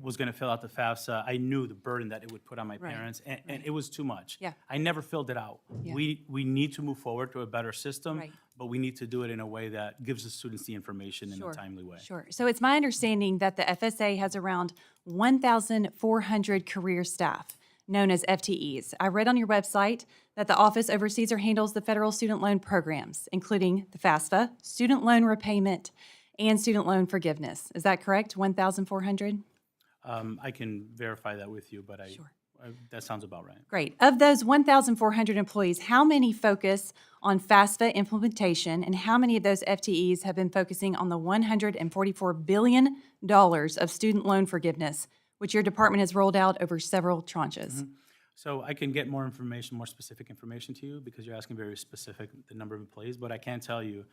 was going to fill out the FAFSA, I knew the burden that it would put on my parents, and it was too much. Yeah. I never filled it out. Yeah. We need to move forward to a better system, Right. but we need to do it in a way that gives the students the information in a timely way. Sure. So it's my understanding that the FSA has around 1,400 career staff, known as FTEs. I read on your website that the office oversees or handles the federal student loan programs, including the FAFSA, student loan repayment, and student loan forgiveness. Is that correct, 1,400? I can verify that with you, but that sounds about right. Great. Of those 1,400 employees, how many focus on FAFSA implementation, and how many of those FTEs have been focusing on the $144 billion of student loan forgiveness, which your department has rolled out over several tranches? So I can get more specific information to you because you're asking very specific, the number of employees, but I can tell you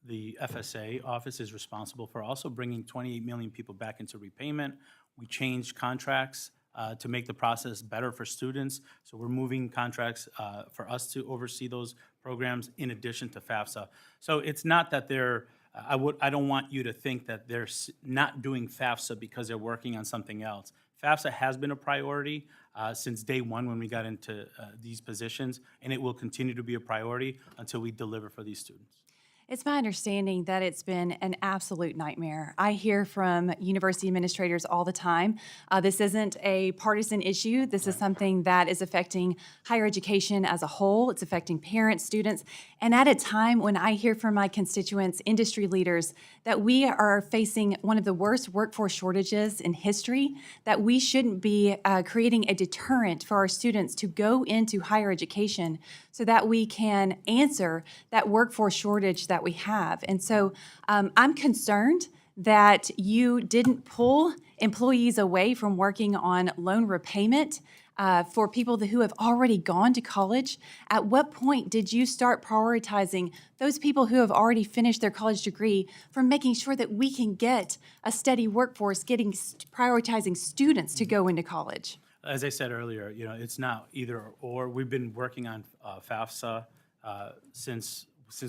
the FSA office is responsible for also bringing 28 million people back into repayment. We changed contracts to make the process better for students. So we're moving contracts for us to oversee those programs in addition to FAFSA. So it's not that they're, I don't want you to think that they're not doing FAFSA because they're working on something else. FAFSA has been a priority since day one when we got into these positions, and it will continue to be a priority until we deliver for these students. It's my understanding that it's been an absolute nightmare. I hear from university administrators all the time. This isn't a partisan issue. This is something that is affecting higher education as a whole. It's affecting parents, students, and at a time when I hear from my constituents, industry leaders, that we are facing one of the worst workforce shortages in history, that we shouldn't be creating a deterrent for our students to go into higher education so that we can answer that workforce shortage that we have. And so I'm concerned that you didn't pull employees away from working on loan repayment for people who have already gone to college. At what point did you start prioritizing those people who have already finished their college degree from making sure that we can get a steady workforce, prioritizing students to go into college? As I said earlier, it's not either or. We've been working on FAFSA since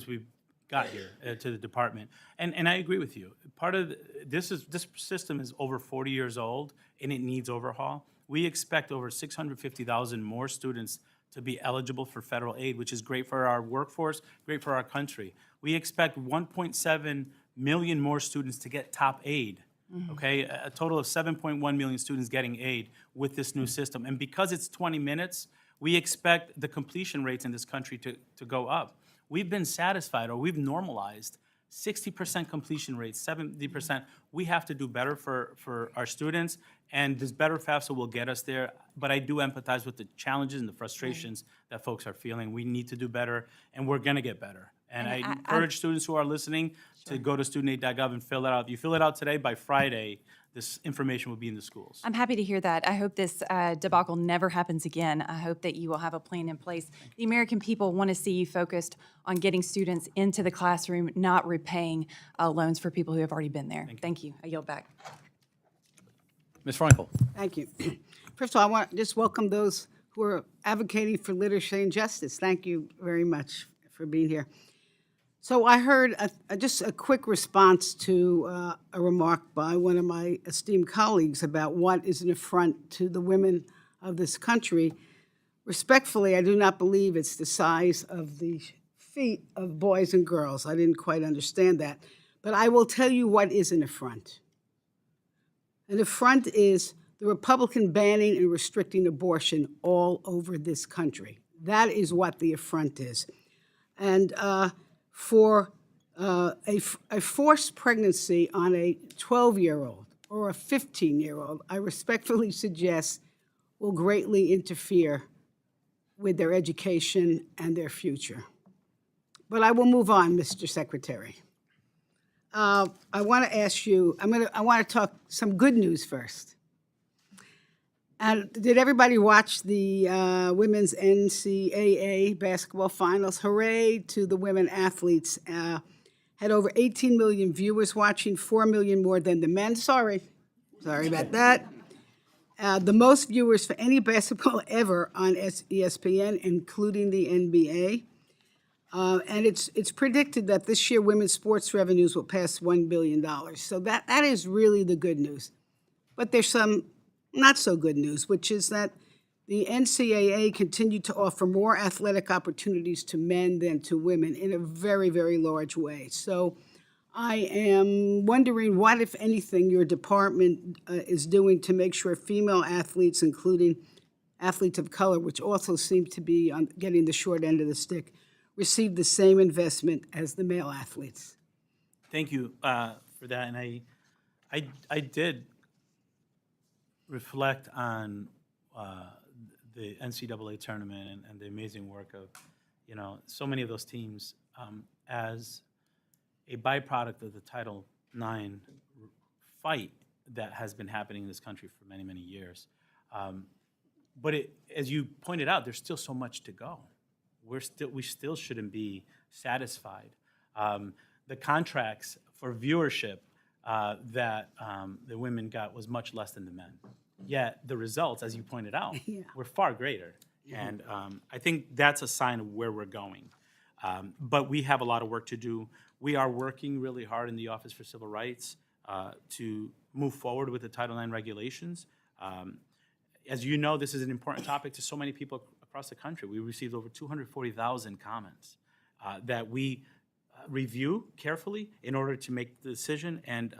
we got here to the department, and I agree with you. Part of this system is over 40 years old, and it needs overhaul. We expect over 650,000 more students to be eligible for federal aid, which is great for our workforce, great for our country. We expect 1.7 million more students to get top aid. Okay, a total of 7.1 million students getting aid with this new system. And because it's 20 minutes, we expect the completion rates in this country to go up. We've been satisfied, or we've normalized 60% completion rates, 70%. We have to do better for our students, and this better FAFSA will get us there. But I do empathize with the challenges and the frustrations that folks are feeling. We need to do better, and we're gonna get better. And I encourage students who are listening to go to studentaid.gov and fill it out. If you fill it out today, by Friday, this information will be in the schools. I'm happy to hear that. I hope this debacle never happens again. I hope that you will have a plan in place. The American people want to see you focused on getting students into the classroom, not repaying loans for people who have already been there. Thank you. I yield back. Ms. Frankel. Thank you. First of all, I want to just welcome those who are advocating for literacy and justice. Thank you very much for being here. So I heard just a quick response to a remark by one of my esteemed colleagues about what is an affront to the women of this country. Respectfully, I do not believe it's the size of the feet of boys and girls. I didn't quite understand that. But I will tell you what is an affront. An affront is the Republican banning and restricting abortion all over this country. That is what the affront is. And for a forced pregnancy on a 12-year-old or a 15-year-old, I respectfully suggest will greatly interfere with their education and their future. But I will move on, Mr. Secretary. I want to ask you, I want to talk some good news first. And did everybody watch the women's NCAA basketball finals? Hooray to the women athletes. Had over 18 million viewers watching, 4 million more than the men. Sorry about that. The most viewers for any basketball ever on ESPN, including the NBA. And it's predicted that this year women's sports revenues will pass $1 billion. So that is really the good news. But there's some not so good news, which is that the NCAA continued to offer more athletic opportunities to men than to women in a very, very large way. So I am wondering what, if anything, your department is doing to make sure female athletes, including athletes of color, which also seem to be getting the short end of the stick, receive the same investment as the male athletes. Thank you for that, and I did reflect on the NCAA tournament and the amazing work of, so many of those teams as a byproduct of the Title IX fight that has been happening in this country for many, many years. But as you pointed out, there's still so much to go. We still shouldn't be satisfied. The contracts for viewership that the women got was much less than the men. Yet the results, as you pointed out, were far greater. And I think that's a sign of where we're going. But we have a lot of work to do. We are working really hard in the Office for Civil Rights to move forward with the Title IX regulations. As you know, this is an important topic to so many people across the country. We received over 240,000 comments that we review carefully in order to make the decision. And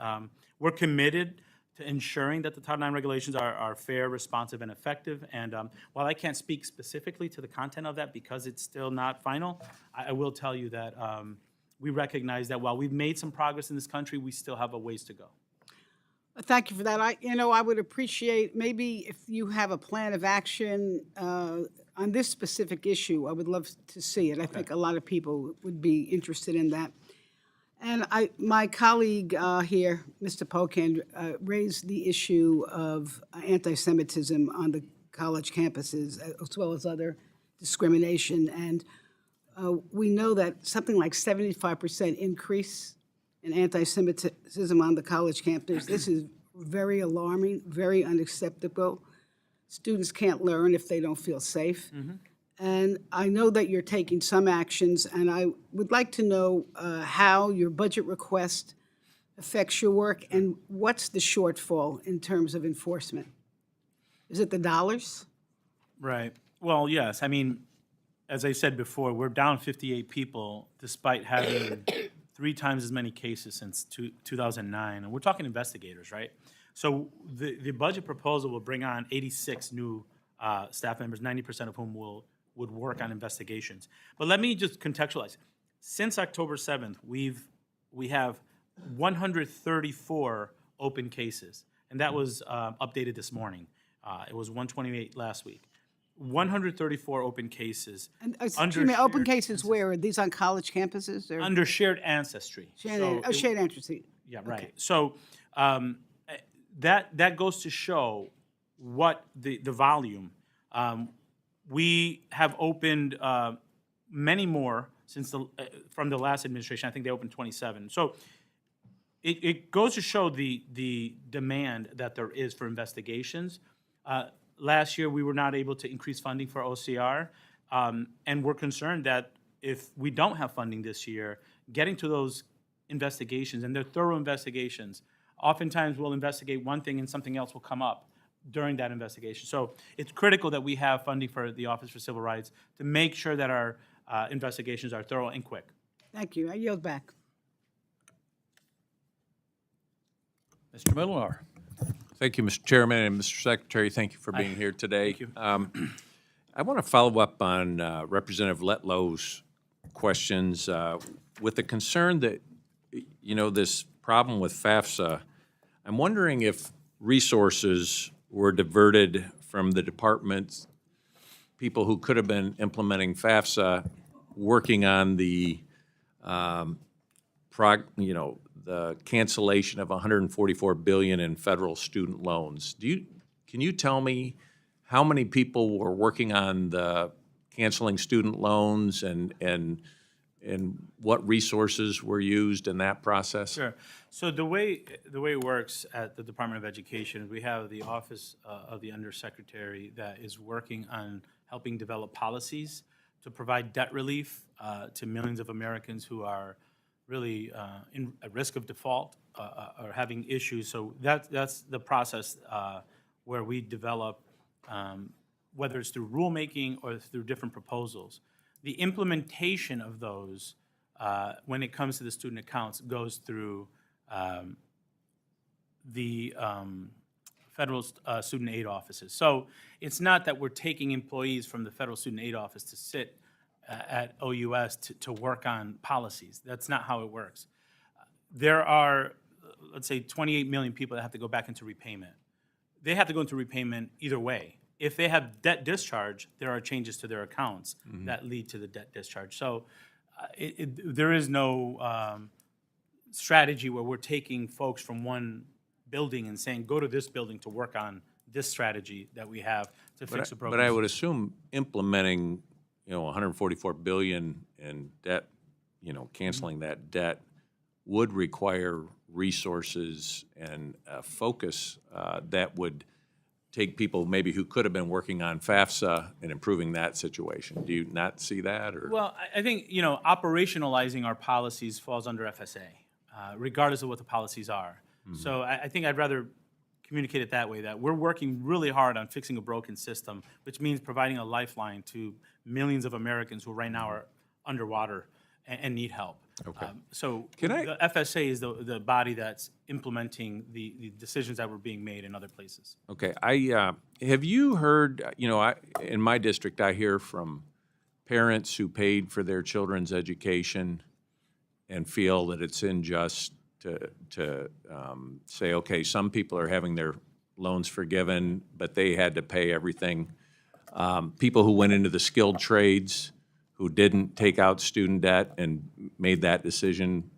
we're committed to ensuring that the Title IX regulations are fair, responsive, and effective. And while I can't speak specifically to the content of that because it's still not final, I will tell you that we recognize that while we've made some progress in this country, we still have a ways to go. Thank you for that. I would appreciate maybe if you have a plan of action on this specific issue. I would love to see it. I think a lot of people would be interested in that. And my colleague here, Mr. Pocan, raised the issue of anti-Semitism on the college campuses, as well as other discrimination. And we know that something like 75% increase in anti-Semitism on the college campus. This is very alarming, very unacceptable. Students can't learn if they don't feel safe. And I know that you're taking some actions, and I would like to know how your budget request affects your work and what's the shortfall in terms of enforcement. Is it the dollars? Right. Well, yes. I mean, as I said before, we're down 58 people despite having 3 times as many cases since 2009. And we're talking investigators, right? So the budget proposal will bring on 86 new staff members, 90% of whom would work on investigations. But let me just contextualize. Since October 7th, we have 134 open cases, and that was updated this morning. It was 128 last week. 134 open cases. And, excuse me, open cases where? Are these on college campuses? Or? Under shared ancestry. Shared ancestry. Yeah, right. Okay. So that goes to show what the volume. We have opened many more since from the last administration. I think they opened 27. So it goes to show the demand that there is for investigations. Last year, we were not able to increase funding for OCR, and we're concerned that if we don't have funding this year, getting to those investigations, and they're thorough investigations, oftentimes we'll investigate one thing and something else will come up during that investigation. So it's critical that we have funding for the Office for Civil Rights to make sure that our investigations are thorough and quick. Thank you. I yield back. Mr. Millar. Thank you, Mr. Chairman, and Mr. Secretary, thank you for being here today. Thank you. I want to follow up on Representative Letlow's questions with the concern that, this problem with FAFSA. I'm wondering if resources were diverted from the department's people who could have been implementing FAFSA, working on the the cancellation of $144 billion in federal student loans. Can you tell me how many people were working on the canceling student loans and what resources were used in that process? Sure. So the way it works at the Department of Education is we have the Office of the Undersecretary that is working on helping develop policies to provide debt relief to millions of Americans who are really at risk of default or having issues. So that's the process where we develop, whether it's through rulemaking or through different proposals. The implementation of those, when it comes to the student accounts, goes through the federal student aid offices. So it's not that we're taking employees from the federal student aid office to sit at OUS to work on policies. That's not how it works. There are, let's say, 28 million people that have to go back into repayment. They have to go into repayment either way. If they have debt discharge, there are changes to their accounts that lead to the debt discharge. So there is no strategy where we're taking folks from one building and saying, go to this building to work on this strategy that we have to fix the program. But I would assume implementing, $144 billion in debt, canceling that debt would require resources and focus that would take people maybe who could have been working on FAFSA and improving that situation. Do you not see that, or? Well, I think, you know, operationalizing our policies falls under FSA, regardless of what the policies are. So I think I'd rather communicate it that way, that we're working really hard on fixing a broken system, which means providing a lifeline to millions of Americans who right now are underwater and need help. Okay. So Can I- the FSA is the body that's implementing the decisions that were being made in other places. Okay, have you heard, in my district, I hear from parents who paid for their children's education and feel that it's unjust to say, okay, some people are having their loans forgiven, but they had to pay everything. People who went into the skilled trades, who didn't take out student debt and made that decision,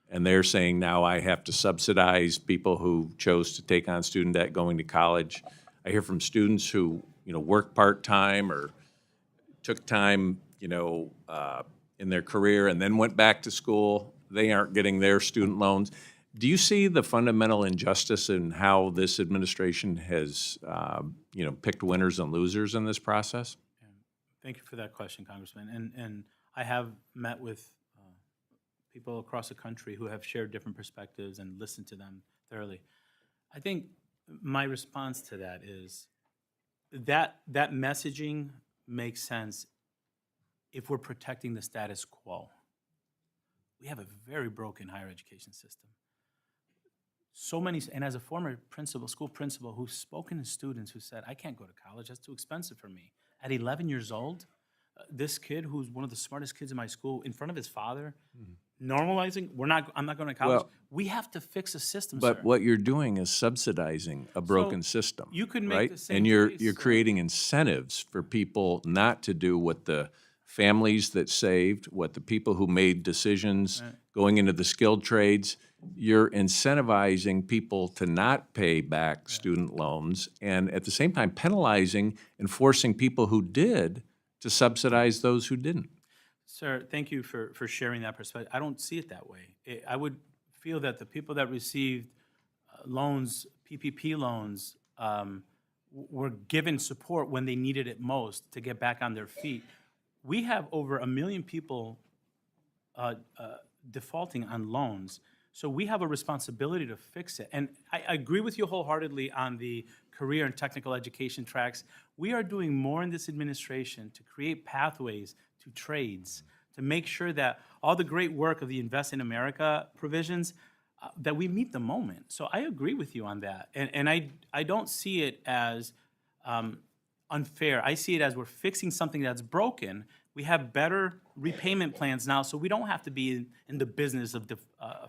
and they're saying now I have to subsidize people who chose to take on student debt going to college. I hear from students who, work part-time or took time, in their career and then went back to school. They aren't getting their student loans. Do you see the fundamental injustice in how this administration has, picked winners and losers in this process? Thank you for that question, Congressman. And I have met with people across the country who have shared different perspectives and listened to them thoroughly. I think my response to that is that messaging makes sense if we're protecting the status quo. We have a very broken higher education system. So many, and as a former school principal who's spoken to students who said, I can't go to college, that's too expensive for me. At 11 years old, this kid who's one of the smartest kids in my school, in front of his father, normalizing, I'm not going to college. Well, we have to fix the system, But sir. what you're doing is subsidizing a broken system. you could make right? the same And you're case, creating incentives for people not to do what the families that saved, what the people who made decisions going into the skilled trades. You're incentivizing people to not pay back student loans, and at the same time penalizing and forcing people who did to subsidize those who didn't. Sir, thank you for sharing that perspective. I don't see it that way. I would feel that the people that received loans, PPP loans, were given support when they needed it most to get back on their feet. We have over 1 million people defaulting on loans, so we have a responsibility to fix it. And I agree with you wholeheartedly on the career and technical education tracks. We are doing more in this administration to create pathways to trades, to make sure that all the great work of the Invest in America provisions, that we meet the moment. So I agree with you on that. And I don't see it as unfair. I see it as we're fixing something that's broken. We have better repayment plans now, so we don't have to be in the business of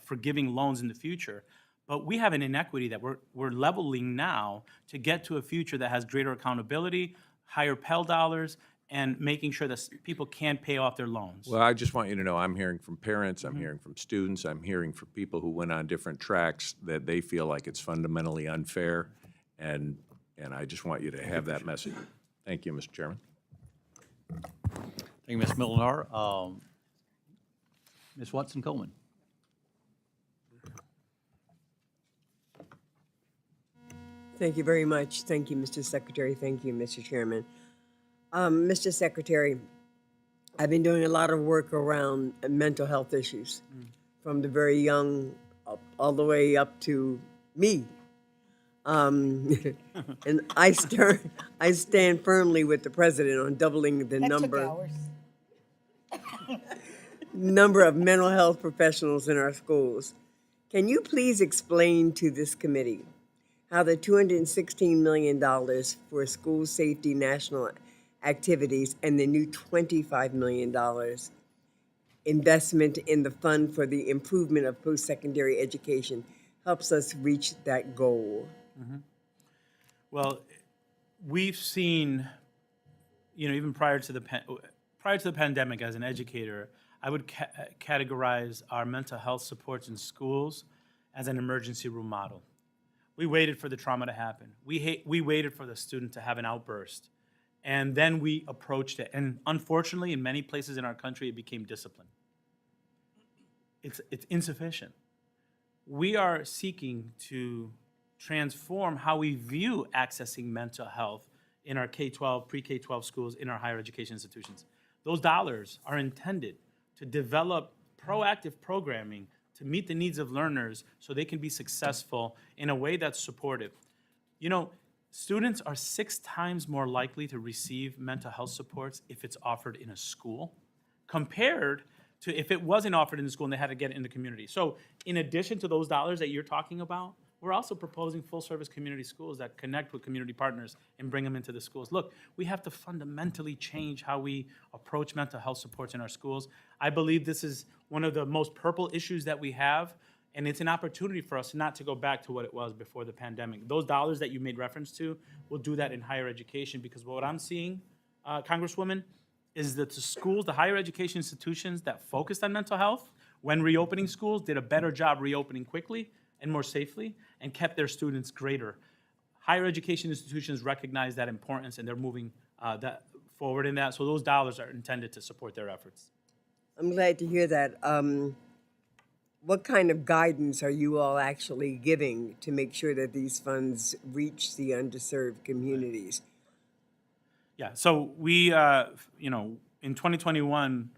forgiving loans in the future. But we have an inequity that we're leveling now to get to a future that has greater accountability, higher Pell dollars, and making sure that people can pay off their loans. Well, I just want you to know, I'm hearing from parents, I'm hearing from students, I'm hearing from people who went on different tracks that they feel like it's fundamentally unfair, and I just want you to have that message. Thank you, Mr. Chairman. Thank you, Ms. Millenar. Ms. Watson-Coleman. Thank you very much. Thank you, Mr. Secretary. Thank you, Mr. Chairman. Mr. Secretary, I've been doing a lot of work around mental health issues, from the very young all the way up to me. And I stand firmly with the president on doubling the number of mental health professionals in our schools. Can you please explain to this committee how the $216 million for school safety national activities and the new $25 million investment in the fund for the improvement of post-secondary education helps us reach that goal? Well, we've seen, even prior to the pandemic, as an educator, I would categorize our mental health supports in schools as an emergency room model. We waited for the trauma to happen. We waited for the student to have an outburst, and then we approached it. And unfortunately, in many places in our country, it became discipline. It's insufficient. we are seeking to transform how we view accessing mental health in our K-12, pre-K-12 schools, in our higher education institutions. Those dollars are intended to develop proactive programming to meet the needs of learners so they can be successful in a way that's supportive. You know, students are 6 times more likely to receive mental health supports if it's offered in a school compared to if it wasn't offered in the school and they had to get it in the community. So in addition to those dollars that you're talking about, we're also proposing full-service community schools that connect with community partners and bring them into the schools. Look, we have to fundamentally change how we approach mental health supports in our schools. I believe this is one of the most purple issues that we have, and it's an opportunity for us not to go back to what it was before the pandemic. Those dollars that you made reference to will do that in higher education, because what I'm seeing, Congresswoman, is that the schools, the higher education institutions that focused on mental health, when reopening schools, did a better job reopening quickly and more safely, and kept their students greater. Higher education institutions recognize that importance, and they're moving that forward in that. So those dollars are intended to support their efforts. I'm glad to hear that. What kind of guidance are you all actually giving to make sure that these funds reach the underserved communities? Yeah, so we, you know, in 2021,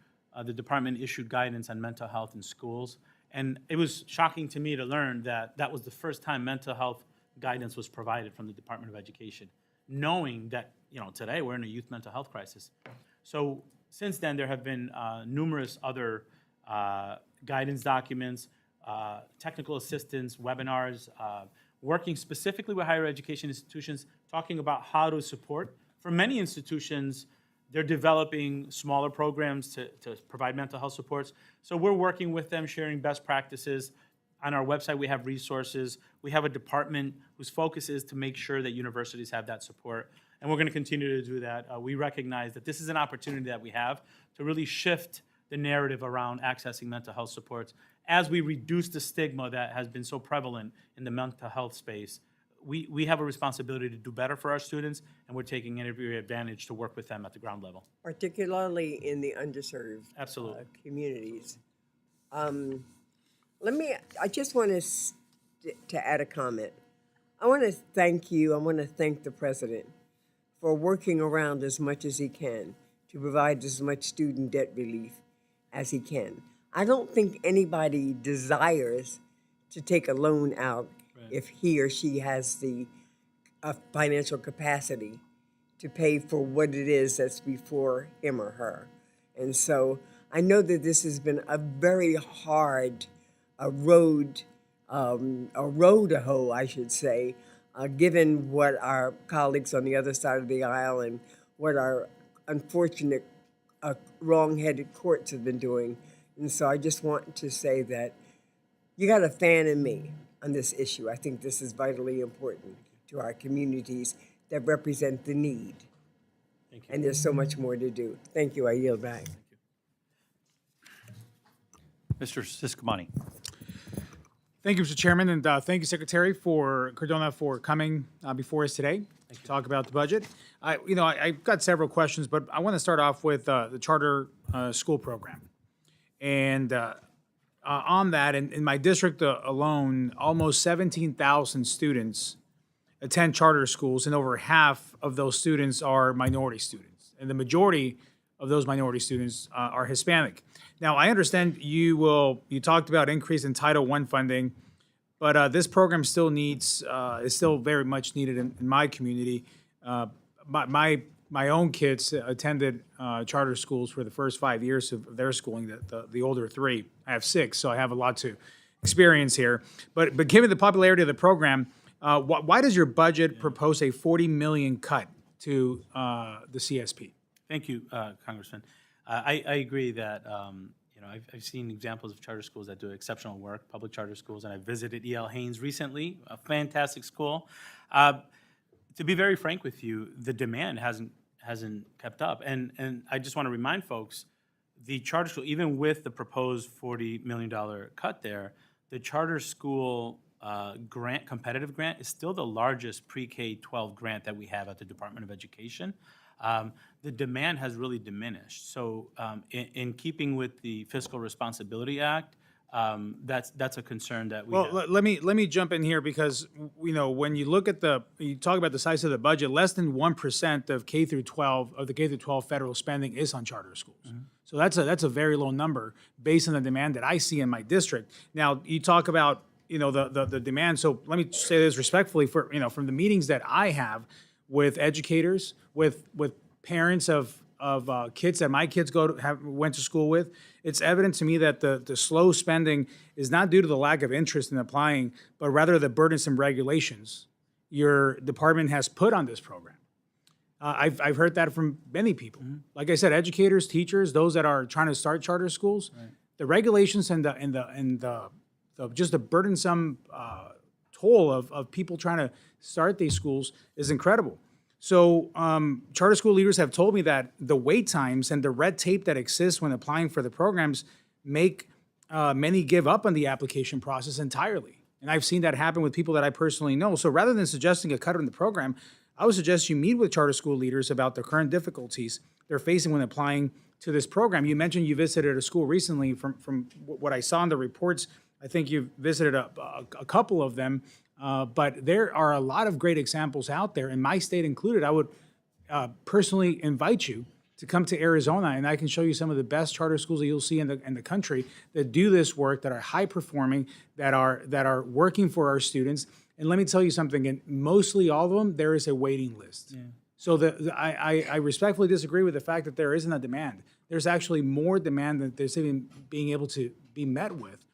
the department issued guidance on mental health in schools. And it was shocking to me to learn that that was the first time mental health guidance was provided from the Department of Education, knowing that, you know, today we're in a youth mental health crisis. So since then, there have been numerous other guidance documents, technical assistance, webinars, working specifically with higher education institutions, talking about how to support. For many institutions, they're developing smaller programs to provide mental health supports. So we're working with them, sharing best practices. On our website, we have resources. We have a department whose focus is to make sure that universities have that support. And we're going to continue to do that. We recognize that this is an opportunity that we have to really shift the narrative around accessing mental health supports as we reduce the stigma that has been so prevalent in the mental health space. We have a responsibility to do better for our students, and we're taking every advantage to work with them at the ground level. Particularly in the underserved Absolutely. communities. I just want to add a comment. I want to thank you, I want to thank the president for working around as much as he can to provide as much student debt relief as he can. I don't think anybody desires to take a loan out if he or she has the financial capacity to pay for what it is that's before him or her. And so I know that this has been a very hard road to hoe, I should say, given what our colleagues on the other side of the aisle and what our unfortunate wrong-headed courts have been doing. And so I just want to say that you got a fan in me on this issue. I think this is vitally important to our communities that represent the need. Thank you. And there's so much more to do. Thank you. I yield back. Mr. Siscomani. Thank you, Mr. Chairman, and thank you, Secretary Cardona, for coming before us today to talk about the budget. I've got several questions, but I want to start off with the charter school program. And on that, in my district alone, almost 17,000 students attend charter schools, and over half of those students are minority students. And the majority of those minority students are Hispanic. Now, I understand you talked about increase in Title I funding, but this program still is still very much needed in my community. My own kids attended charter schools for the first 5 years of their schooling, the older 3. I have 6, so I have a lot to experience here. But given the popularity of the program, why does your budget propose a $40 million cut to the CSP? Thank you, Congressman. I agree that I've seen examples of charter schools that do exceptional work, public charter schools, and I visited E.L. Haynes recently, a fantastic school. To be very frank with you, the demand hasn't kept up, and I just want to remind folks, the charter school, even with the proposed $40 million cut there, the charter school competitive grant is still the largest pre-K-12 grant that we have at the Department of Education. The demand has really diminished. So in keeping with the Fiscal Responsibility Act, that's a concern that we Well, have. let me jump in here because, when you look at you talk about the size of the budget, less than 1% of K through 12, of the K through 12 federal spending is on charter schools. So that's a very low number based on the demand that I see in my district. Now, you talk about, the demand. So let me say this respectfully from the meetings that I have with educators, with parents of kids that my kids went to school with, it's evident to me that the slow spending is not due to the lack of interest in applying, but rather the burdensome regulations your department has put on this program. I've heard that from many people. Like I said, educators, teachers, those that are trying to start charter schools, the regulations and the just the burdensome toll of people trying to start these schools is incredible. So charter school leaders have told me that the wait times and the red tape that exists when applying for the programs make many give up on the application process entirely. And I've seen that happen with people that I personally know. So rather than suggesting a cut in the program, I would suggest you meet with charter school leaders about the current difficulties they're facing when applying to this program. You mentioned you visited a school recently. From what I saw in the reports, I think you've visited a couple of them. But there are a lot of great examples out there, and my state included. I would personally invite you to come to Arizona, and I can show you some of the best charter schools that you'll see in the country that do this work, that are high performing, that are working for our students. And let me tell you something, in mostly all of them, there is a waiting list. Yeah. So I respectfully disagree with the fact that there isn't a demand. There's actually more demand than there's even being able to be met with.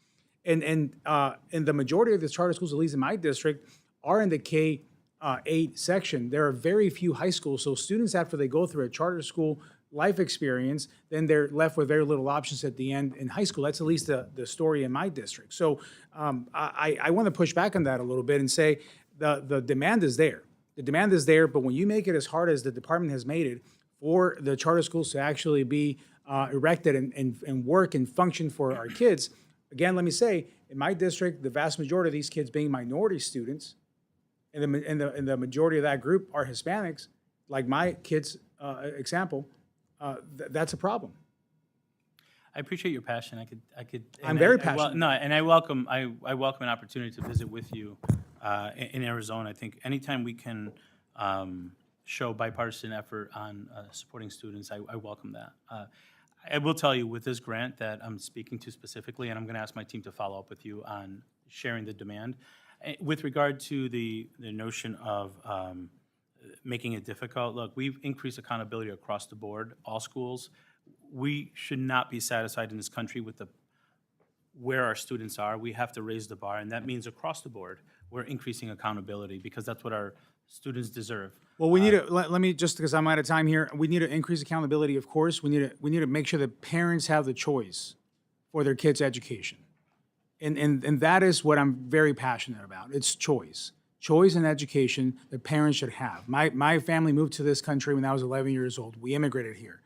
And the majority of the charter schools, at least in my district, are in the K-8 section. There are very few high schools. So students, after they go through a charter school life experience, then they're left with very little options at the end in high school. That's at least the story in my district. So I want to push back on that a little bit and say the demand is there. The demand is there, but when you make it as hard as the department has made it for the charter schools to actually be erected and work and function for our kids, again, let me say, in my district, the vast majority of these kids being minority students, and the majority of that group are Hispanics, like my kids' example, that's a problem. I appreciate your passion. I'm very passionate. And I welcome an opportunity to visit with you in Arizona. I think anytime we can show bipartisan effort on supporting students, I welcome that. I will tell you with this grant that I'm speaking to specifically, and I'm going to ask my team to follow up with you on sharing the demand. With regard to the notion of making it difficult, look, we've increased accountability across the board, all schools. We should not be satisfied in this country with where our students are. We have to raise the bar, and that means across the board, we're increasing accountability because that's what our students deserve. Well, we need to let me just because I'm out of time here. We need to increase accountability, of course. We need to make sure that parents have the choice for their kids' education, and that is what I'm very passionate about. It's choice in education that parents should have. My family moved to this country when I was 11 years old. We immigrated here.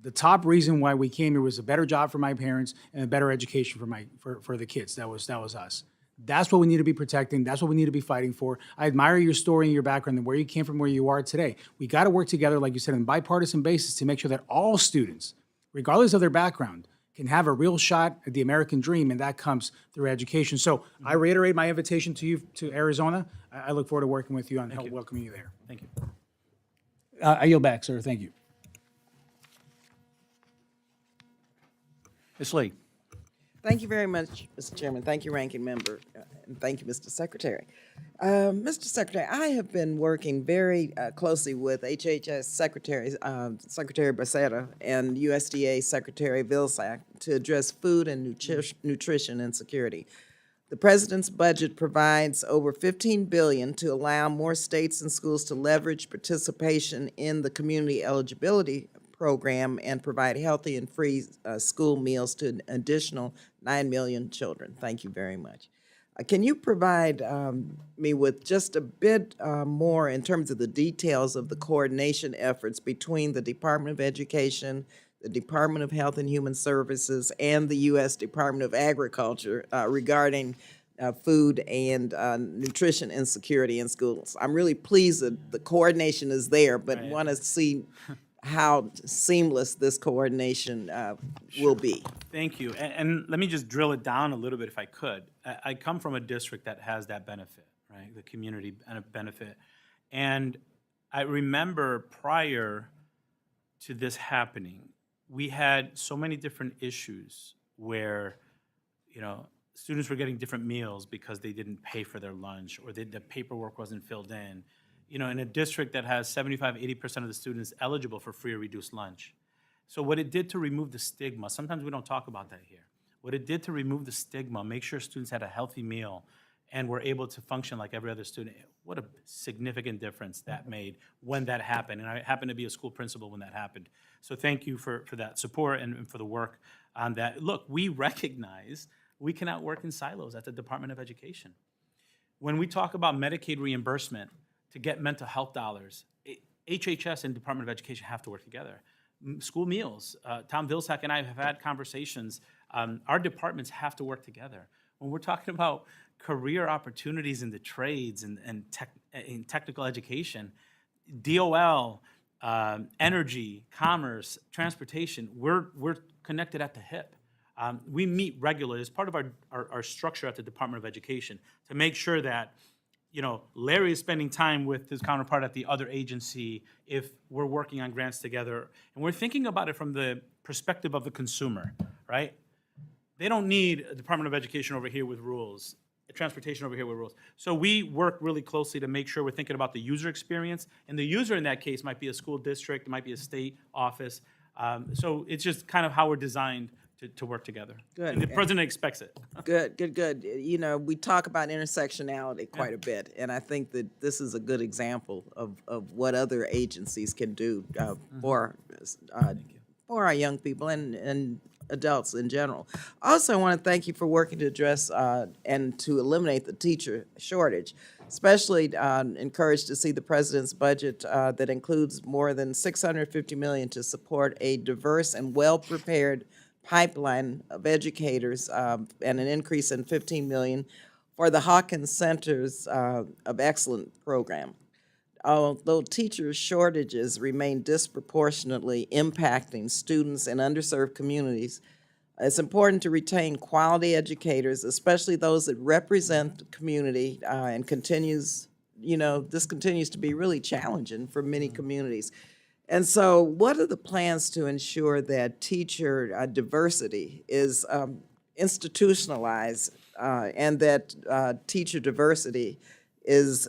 The top reason why we came here was a better job for my parents and a better education for the kids. That was us. That's what we need to be protecting. That's what we need to be fighting for. I admire your story and your background and where you came from, where you are today. We got to work together, like you said, on a bipartisan basis to make sure that all students, regardless of their background, can have a real shot at the American dream, and that comes through education. So I reiterate my invitation to you to Arizona. I look forward to working with you and welcoming you there. Thank you. I yield back, sir. Thank you. Ms. Lee. Thank you very much, Mr. Chairman. Thank you, Ranking Member, and thank you, Mr. Secretary. Mr. Secretary, I have been working very closely with HHS Secretary Becerra and USDA Secretary Vilsack to address food and nutrition insecurity. The President's budget provides over $15 billion to allow more states and schools to leverage participation in the community eligibility program and provide healthy and free school meals to an additional 9 million children. Thank you very much. Can you provide me with just a bit more in terms of the details of the coordination efforts between the Department of Education, the Department of Health and Human Services, and the U.S. Department of Agriculture regarding food and nutrition insecurity in schools? I'm really pleased that the coordination is there, but want to see how seamless this coordination will be. Thank you. And let me just drill it down a little bit if I could. I come from a district that has that benefit, right? The community benefit. And I remember prior to this happening, we had so many different issues where, students were getting different meals because they didn't pay for their lunch or the paperwork wasn't filled in. In a district that has 75–80% of the students eligible for free or reduced lunch. So what it did to remove the stigma, sometimes we don't talk about that here. What it did to remove the stigma, make sure students had a healthy meal and were able to function like every other student, what a significant difference that made when that happened. And I happened to be a school principal when that happened. So thank you for that support and for the work on that. Look, we recognize we cannot work in silos at the Department of Education. When we talk about Medicaid reimbursement to get mental health dollars, HHS and Department of Education have to work together. School meals, Tom Vilsack and I have had conversations. Our departments have to work together. When we're talking about career opportunities in the trades and in technical education, DOL, energy, commerce, transportation, we're connected at the hip. We meet regularly as part of our structure at the Department of Education to make sure that Larry is spending time with his counterpart at the other agency if we're working on grants together. And we're thinking about it from the perspective of the consumer, right? They don't need a Department of Education over here with rules, transportation over here with rules. So we work really closely to make sure we're thinking about the user experience. And the user in that case might be a school district, it might be a state office. So it's just kind of how we're designed to work together. Good. And the president expects it. Good. We talk about intersectionality quite a bit, and I think that this is a good example of what other agencies can do for our young people and adults in general. Also, I want to thank you for working to address and to eliminate the teacher shortage. Especially encouraged to see the president's budget that includes more than $650 million to support a diverse and well-prepared pipeline of educators and an increase in $15 million for the Hawkins Centers of Excellence program. Although teacher shortages remain disproportionately impacting students in underserved communities, it's important to retain quality educators, especially those that represent the community, and this continues to be really challenging for many communities. And so what are the plans to ensure that teacher diversity is institutionalized and that teacher diversity is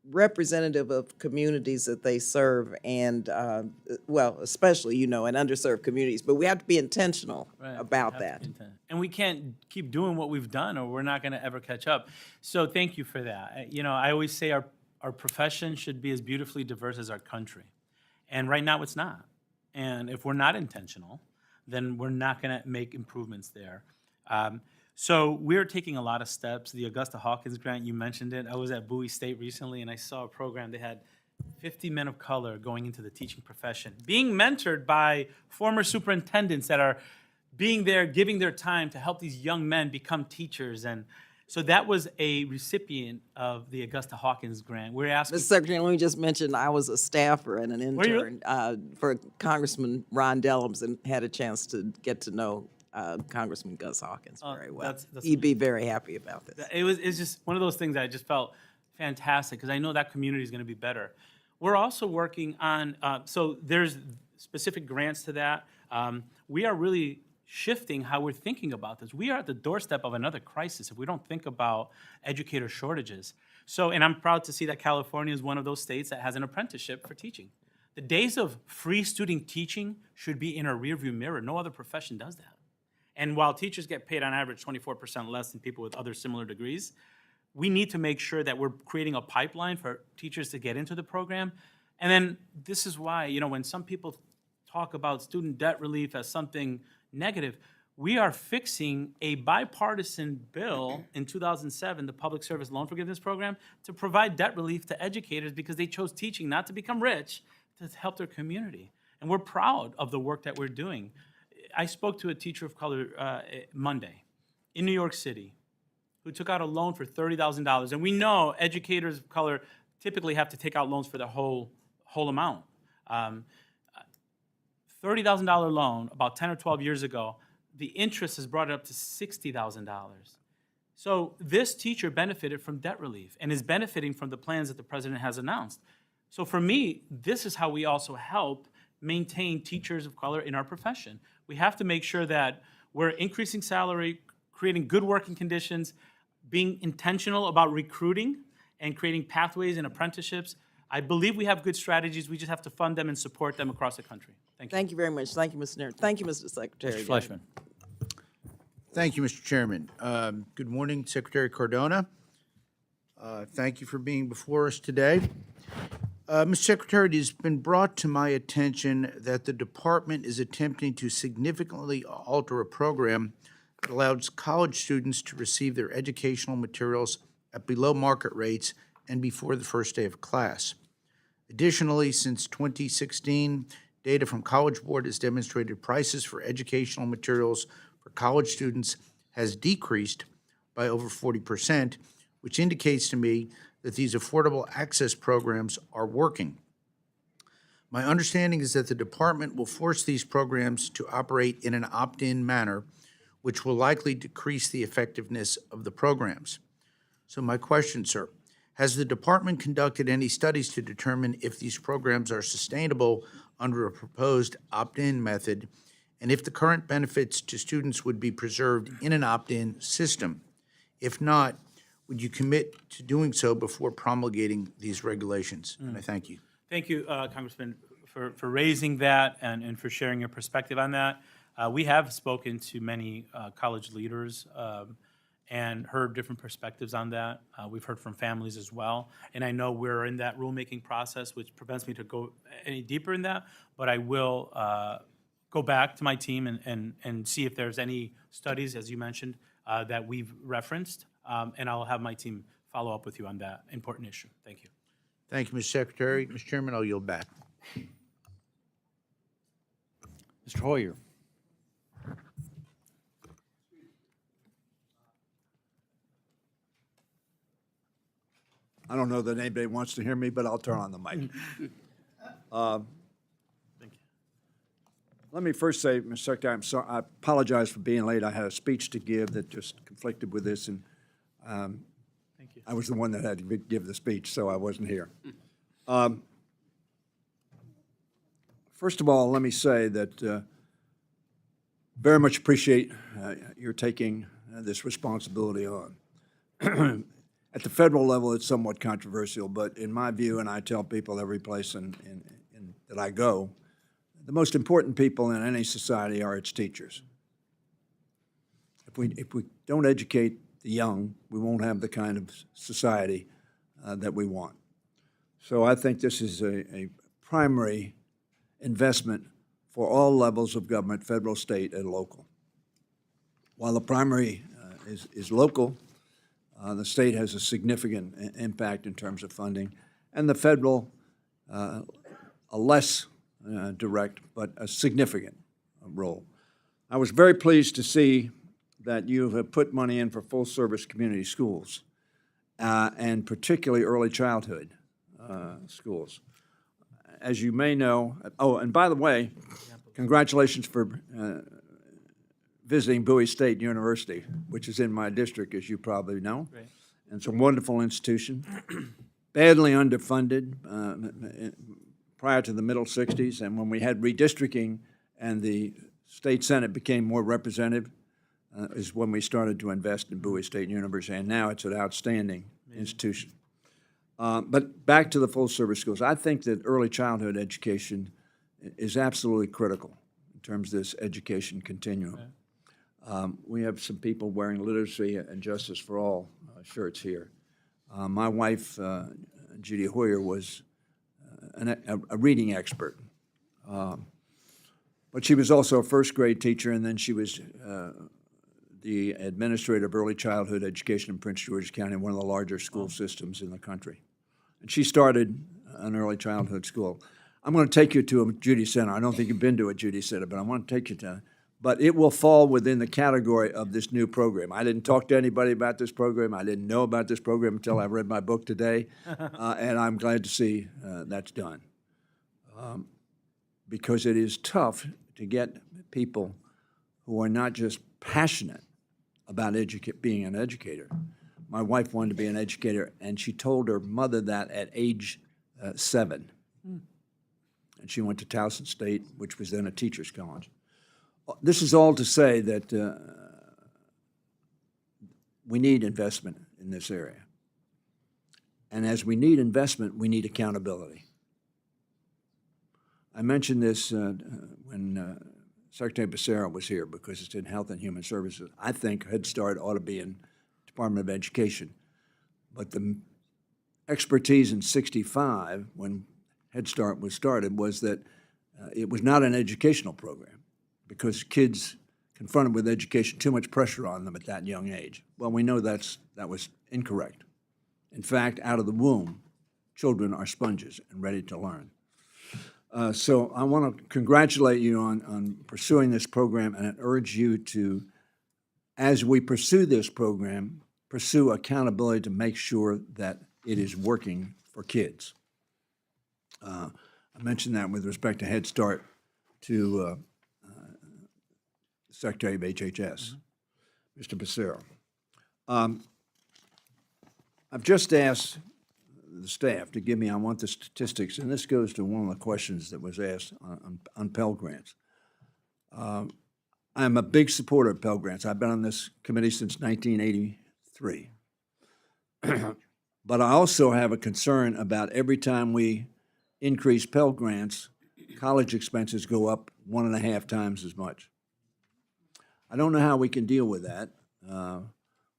representative of communities that they serve and, especially, in underserved communities. But we have to be intentional about that. And we can't keep doing what we've done or we're not going to ever catch up. So thank you for that. I always say our profession should be as beautifully diverse as our country. And right now it's not. And if we're not intentional, then we're not going to make improvements there. So we're taking a lot of steps. The Augusta Hawkins grant, you mentioned it. I was at Bowie State recently and I saw a program. They had 50 men of color going into the teaching profession, being mentored by former superintendents that are being there, giving their time to help these young men become teachers. And so that was a recipient of the Augusta Hawkins grant. We're asking. Mr. Secretary, let me just mention I was a staffer and an intern for Congressman Ron Dellums and had a chance to get to know Congressman Gus Hawkins very well. He'd be very happy about this. It's just one of those things that I just felt fantastic because I know that community is going to be better. We're also working on, so there's specific grants to that. We are really shifting how we're thinking about this. We are at the doorstep of another crisis if we don't think about educator shortages. So, and I'm proud to see that California is one of those states that has an apprenticeship for teaching. The days of free student teaching should be in our rearview mirror. No other profession does that. And while teachers get paid on average 24% less than people with other similar degrees, we need to make sure that we're creating a pipeline for teachers to get into the program. And then this is why, when some people talk about student debt relief as something negative, we are fixing a bipartisan bill in 2007, the Public Service Loan Forgiveness Program, to provide debt relief to educators because they chose teaching not to become rich, to help their community. And we're proud of the work that we're doing. I spoke to a teacher of color Monday in New York City who took out a loan for $30,000. And we know educators of color typically have to take out loans for the whole amount. $30,000 loan about 10 or 12 years ago, the interest has brought it up to $60,000. So this teacher benefited from debt relief and is benefiting from the plans that the president has announced. So for me, this is how we also help maintain teachers of color in our profession. We have to make sure that we're increasing salary, creating good working conditions, being intentional about recruiting and creating pathways and apprenticeships. I believe we have good strategies. We just have to fund them and support them across the country. Thank you. Thank you very much. Thank you, Mr. Nair. Thank you, Mr. Secretary. Mr. Fleshman. Thank you, Mr. Chairman. Good morning, Secretary Cardona. Thank you for being before us today. Mr. Secretary, it has been brought to my attention that the department is attempting to significantly alter a program that allows college students to receive their educational materials at below market rates and before the first day of class. Additionally, since 2016, data from College Board has demonstrated prices for educational materials for college students has decreased by over 40%, which indicates to me that these affordable access programs are working. My understanding is that the department will force these programs to operate in an opt-in manner, which will likely decrease the effectiveness of the programs. So my question, sir, has the department conducted any studies to determine if these programs are sustainable under a proposed opt-in method, and if the current benefits to students would be preserved in an opt-in system? If not, would you commit to doing so before promulgating these regulations? And I thank you. Thank you, Congressman, for raising that and for sharing your perspective on that. We have spoken to many college leaders and heard different perspectives on that. We've heard from families as well. And I know we're in that rulemaking process, which prevents me to go any deeper in that, but I will go back to my team and see if there's any studies, as you mentioned, that we've referenced, and I'll have my team follow up with you on that important issue. Thank you. Thank you, Mr. Secretary. Mr. Chairman, I'll yield back. Mr. Hoyer. I don't know that anybody wants to hear me, but I'll turn on the mic. Thank you. Let me first say, Mr. Secretary, I'm sorry. I apologize for being late. I had a speech to give that just conflicted with this, and Thank you. I was the one that had to give the speech, so I wasn't here. First of all, let me say that very much appreciate your taking this responsibility on. At the federal level, it's somewhat controversial, but in my view, and I tell people every place that I go, the most important people in any society are its teachers. If we don't educate the young, we won't have the kind of society that we want. So I think this is a primary investment for all levels of government, federal, state, and local. While the primary is local, the state has a significant impact in terms of funding, and the federal, a less direct, but a significant role. I was very pleased to see that you have put money in for full-service community schools, and particularly early childhood schools. As you may know, oh, and by the way, congratulations for visiting Bowie State University, which is in my district, as you probably know. Great. And it's a wonderful institution, badly underfunded prior to the middle 60s, and when we had redistricting and the state senate became more representative, is when we started to invest in Bowie State University, and now it's an outstanding institution. But back to the full-service schools. I think that early childhood education is absolutely critical in terms of this education continuum. We have some people wearing Literacy and Justice for All shirts here. My wife, Judy Hoyer, was a reading expert. But she was also a first-grade teacher, and then she was the administrator of early childhood education in Prince George's County, one of the larger school systems in the country. And she started an early childhood school. I'm going to take you to a Judy Center. I don't think you've been to a Judy Center, but I want to take you to, but it will fall within the category of this new program. I didn't talk to anybody about this program. I didn't know about this program until I read my book today, and I'm glad to see that's done. because it is tough to get people who are not just passionate about being an educator. My wife wanted to be an educator, and she told her mother that at age 7. And she went to Towson State, which was then a teacher's college. This is all to say that we need investment in this area. And as we need investment, we need accountability. I mentioned this when Secretary Becerra was here because it's in Health and Human Services. I think Head Start ought to be in Department of Education. But the expertise in '65, when Head Start was started, was that it was not an educational program because kids confronted with education, too much pressure on them at that young age. Well, we know that was incorrect. In fact, out of the womb, children are sponges and ready to learn. So I want to congratulate you on pursuing this program, and I urge you to, as we pursue this program, pursue accountability to make sure that it is working for kids. I mentioned that with respect to Head Start to the Secretary of HHS, Mr. Becerra. I've just asked the staff to give me, I want the statistics, and this goes to one of the questions that was asked on Pell Grants. I'm a big supporter of Pell Grants. I've been on this committee since 1983. But I also have a concern about every time we increase Pell Grants, college expenses go up 1.5 times as much. I don't know how we can deal with that,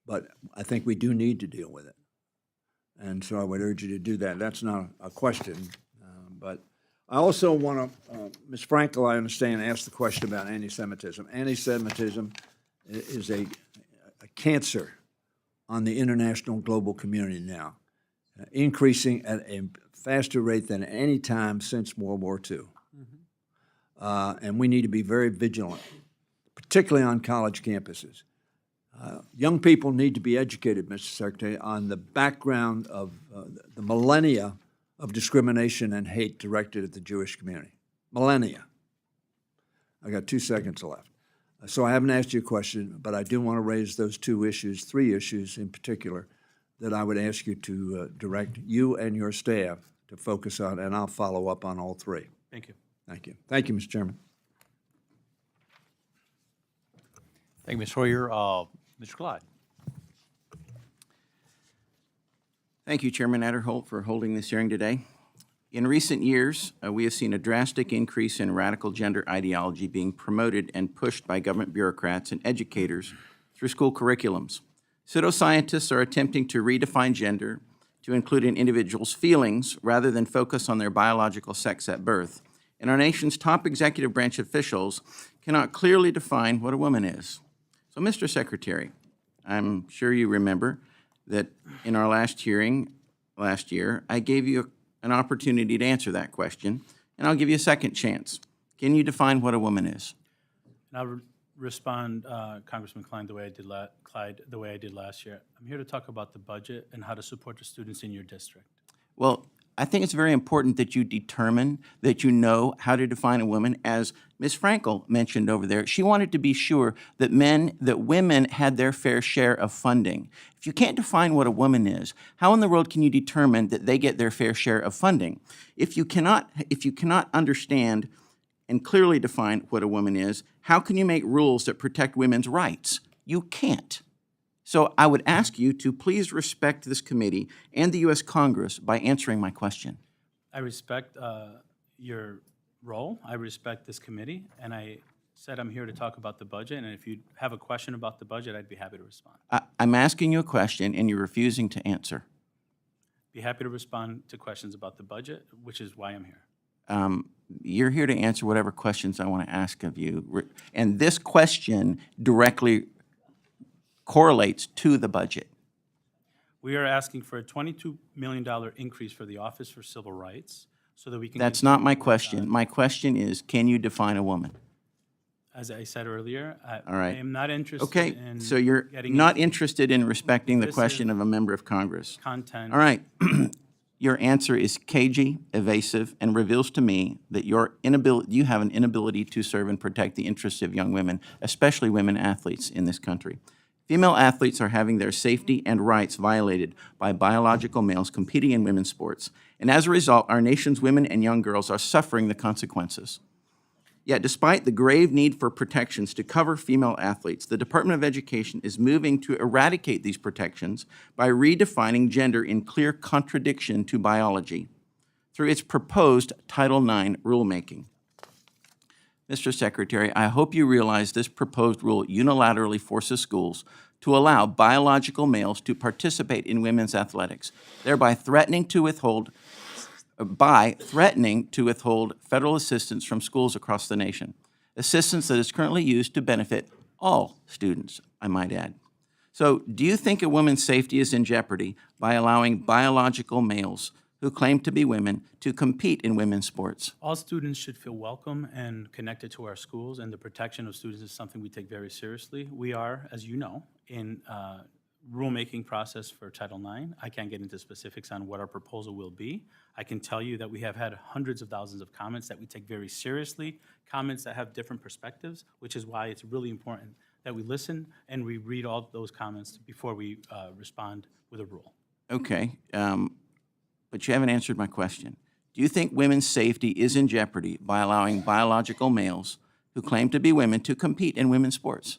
but I think we do need to deal with it. And so I would urge you to do that. That's not a question, but I also want to, Ms. Frankel, I understand, asked the question about anti-Semitism. Anti-Semitism is a cancer on the international global community now, increasing at a faster rate than any time since World War II. And we need to be very vigilant, particularly on college campuses. Young people need to be educated, Mr. Secretary, on the background of the millennia of discrimination and hate directed at the Jewish community. Millennia. I got 2 seconds left. So I haven't asked you a question, but I do want to raise those 2 issues, 3 issues in particular, that I would ask you to direct you and your staff to focus on, and I'll follow up on all 3. Thank you. Thank you. Thank you, Mr. Chairman. Thank you, Ms. Hoyer. Mr. Clyde. Thank you, Chairman Adderholt, for holding this hearing today. In recent years, we have seen a drastic increase in radical gender ideology being promoted and pushed by government bureaucrats and educators through school curriculums. Pseudoscientists are attempting to redefine gender to include an individual's feelings rather than focus on their biological sex at birth. And our nation's top executive branch officials cannot clearly define what a woman is. So, Mr. Secretary, I'm sure you remember that in our last hearing last year, I gave you an opportunity to answer that question, and I'll give you a second chance. Can you define what a woman is? And I'll respond, Congressman Klein, the way I did last year. I'm here to talk about the budget and how to support the students in your district. Well, I think it's very important that you determine, that you know how to define a woman. As Ms. Frankel mentioned over there, she wanted to be sure that women had their fair share of funding. If you can't define what a woman is, how in the world can you determine that they get their fair share of funding? If you cannot understand and clearly define what a woman is, how can you make rules that protect women's rights? You can't. So I would ask you to please respect this committee and the U.S. Congress by answering my question. I respect your role. I respect this committee, and I said I'm here to talk about the budget, and if you have a question about the budget, I'd be happy to respond. I'm asking you a question, and you're refusing to answer. Be happy to respond to questions about the budget, which is why I'm here. You're here to answer whatever questions I want to ask of you, and this question directly correlates to the budget. We are asking for a $22 million increase for the Office for Civil Rights so that we can... That's not my question. My question is, can you define a woman? As I said earlier, All right. I am not interested Okay, in so you're getting not into interested in respecting the This question is of a member of Congress. content. All right. Your answer is cagey, evasive, and reveals to me that you have an inability to serve and protect the interests of young women, especially women athletes in this country. Female athletes are having their safety and rights violated by biological males competing in women's sports, and as a result, our nation's women and young girls are suffering the consequences. Yet, despite the grave need for protections to cover female athletes, the Department of Education is moving to eradicate these protections by redefining gender in clear contradiction to biology through its proposed Title IX rulemaking. Mr. Secretary, I hope you realize this proposed rule unilaterally forces schools to allow biological males to participate in women's athletics, thereby threatening to withhold federal assistance from schools across the nation, assistance that is currently used to benefit all students, I might add. So, do you think a woman's safety is in jeopardy by allowing biological males who claim to be women to compete in women's sports? All students should feel welcome and connected to our schools, and the protection of students is something we take very seriously. We are, as you know, in rulemaking process for Title IX. I can't get into specifics on what our proposal will be. I can tell you that we have had hundreds of thousands of comments that we take very seriously, comments that have different perspectives, which is why it's really important that we listen and we read all those comments before we respond with a rule. Okay, but you haven't answered my question. Do you think women's safety is in jeopardy by allowing biological males who claim to be women to compete in women's sports?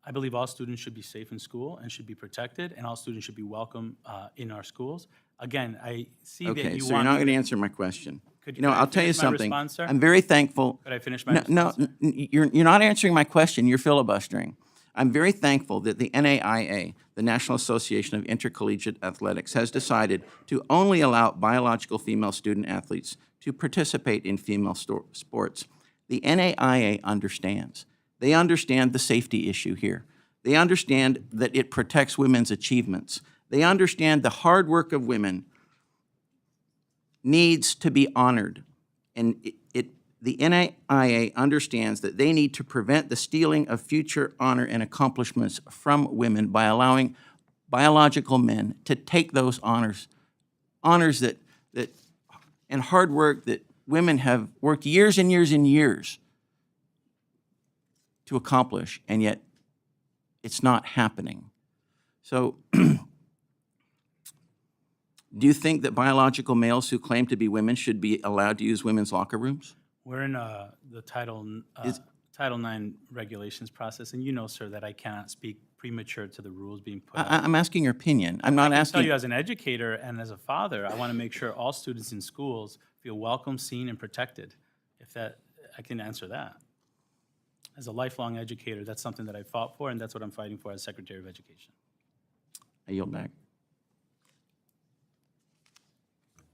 I believe all students should be safe in school and should be protected, and all students should be welcome in our schools. Again, I see that you want... Okay, so you're not going to answer my question. Could You know, could I I'll tell you finish my something. response, sir? I'm very thankful. Could I finish my response? No, you're not answering my question. You're filibustering. I'm very thankful that the NAIA, the National Association of Intercollegiate Athletics, has decided to only allow biological female student athletes to participate in female sports. The NAIA understands. They understand the safety issue here. They understand that it protects women's achievements. They understand the hard work of women needs to be honored. And the NAIA understands that they need to prevent the stealing of future honor and accomplishments from women by allowing biological men to take those honors that and hard work that women have worked years and years and years to accomplish, and yet it's not happening. So, do you think that biological males who claim to be women should be allowed to use women's locker rooms? We're in the Title IX regulations process, and you know, sir, that I cannot speak premature to the rules being put out. I'm asking your opinion. I'm not I can asking. tell you as an educator and as a father, I want to make sure all students in schools feel welcome, seen, and protected. If that, I can answer that. As a lifelong educator, that's something that I fought for, and that's what I'm fighting for as Secretary of Education. I yield back.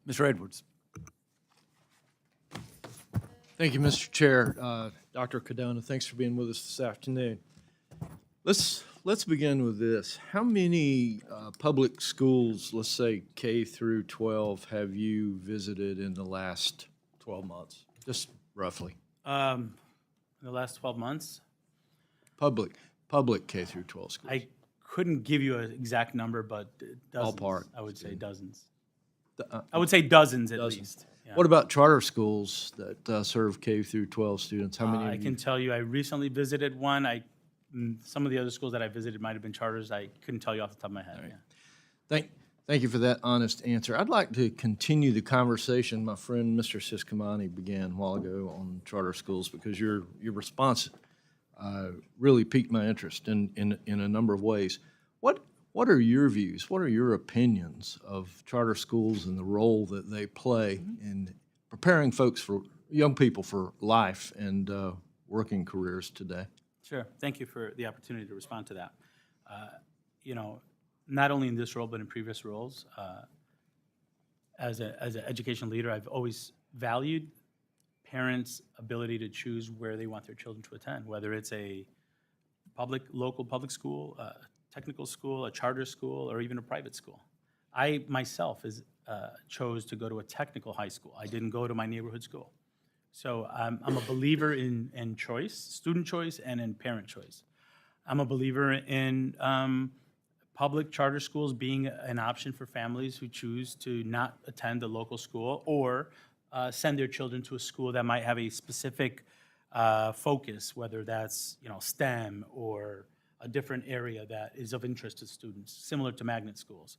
Mr. Edwards. Thank you, Mr. Chair. Dr. Cardona, thanks for being with us this afternoon. Let's begin with this. How many public schools, let's say K through 12, have you visited in the last 12 months? Just roughly. In the last 12 months? Public K through 12 schools. I couldn't give you an exact number, but dozens. Ballpark. I would say dozens. I would say dozens at least. Yeah. What about charter schools that serve K through 12 students? How many? I can tell you, I recently visited one. Some of the other schools that I visited might have been charters. I couldn't tell you off the top of my head. Right. Yeah. Thank you for that honest answer. I'd like to continue the conversation my friend Mr. Siscomani began a while ago on charter schools, because your response really piqued my interest in a number of ways. What are your views? What are your opinions of charter schools and the role that they play in preparing young people for life and working careers today? Sure. Thank you for the opportunity to respond to that. You know, not only in this role, but in previous roles, as an education leader, I've always valued parents' ability to choose where they want their children to attend, whether it's a local public school, a technical school, a charter school, or even a private school. I myself chose to go to a technical high school. I didn't go to my neighborhood school. So I'm a believer in choice, student choice, and in parent choice. I'm a believer in public charter schools being an option for families who choose to not attend a local school or send their children to a school that might have a specific focus, whether that's STEM or a different area that is of interest to students, similar to magnet schools.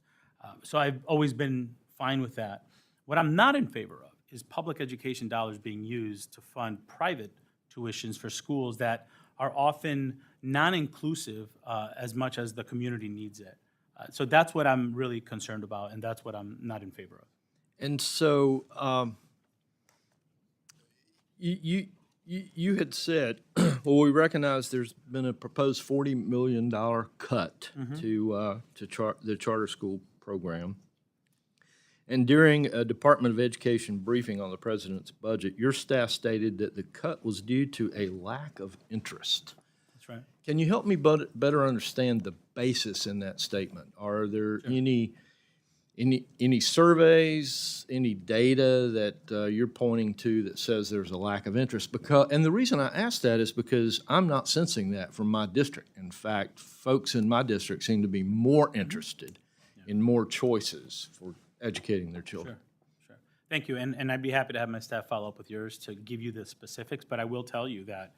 So I've always been fine with that. What I'm not in favor of is public education dollars being used to fund private tuitions for schools that are often non-inclusive as much as the community needs it. So that's what I'm really concerned about, and that's what I'm not in favor of. And so you had said, well, we recognize there's been a proposed $40 million cut to the charter school program. And during a Department of Education briefing on the president's budget, your staff stated that the cut was due to a lack of interest. That's right. Can you help me better understand the basis in that statement? Are there any surveys, any data that you're pointing to that says there's a lack of interest? And the reason I ask that is because I'm not sensing that from my district. In fact, folks in my district seem to be more interested in more choices for educating their children. Sure. Thank you, and I'd be happy to have my staff follow up with yours to give you the specifics, but I will tell you that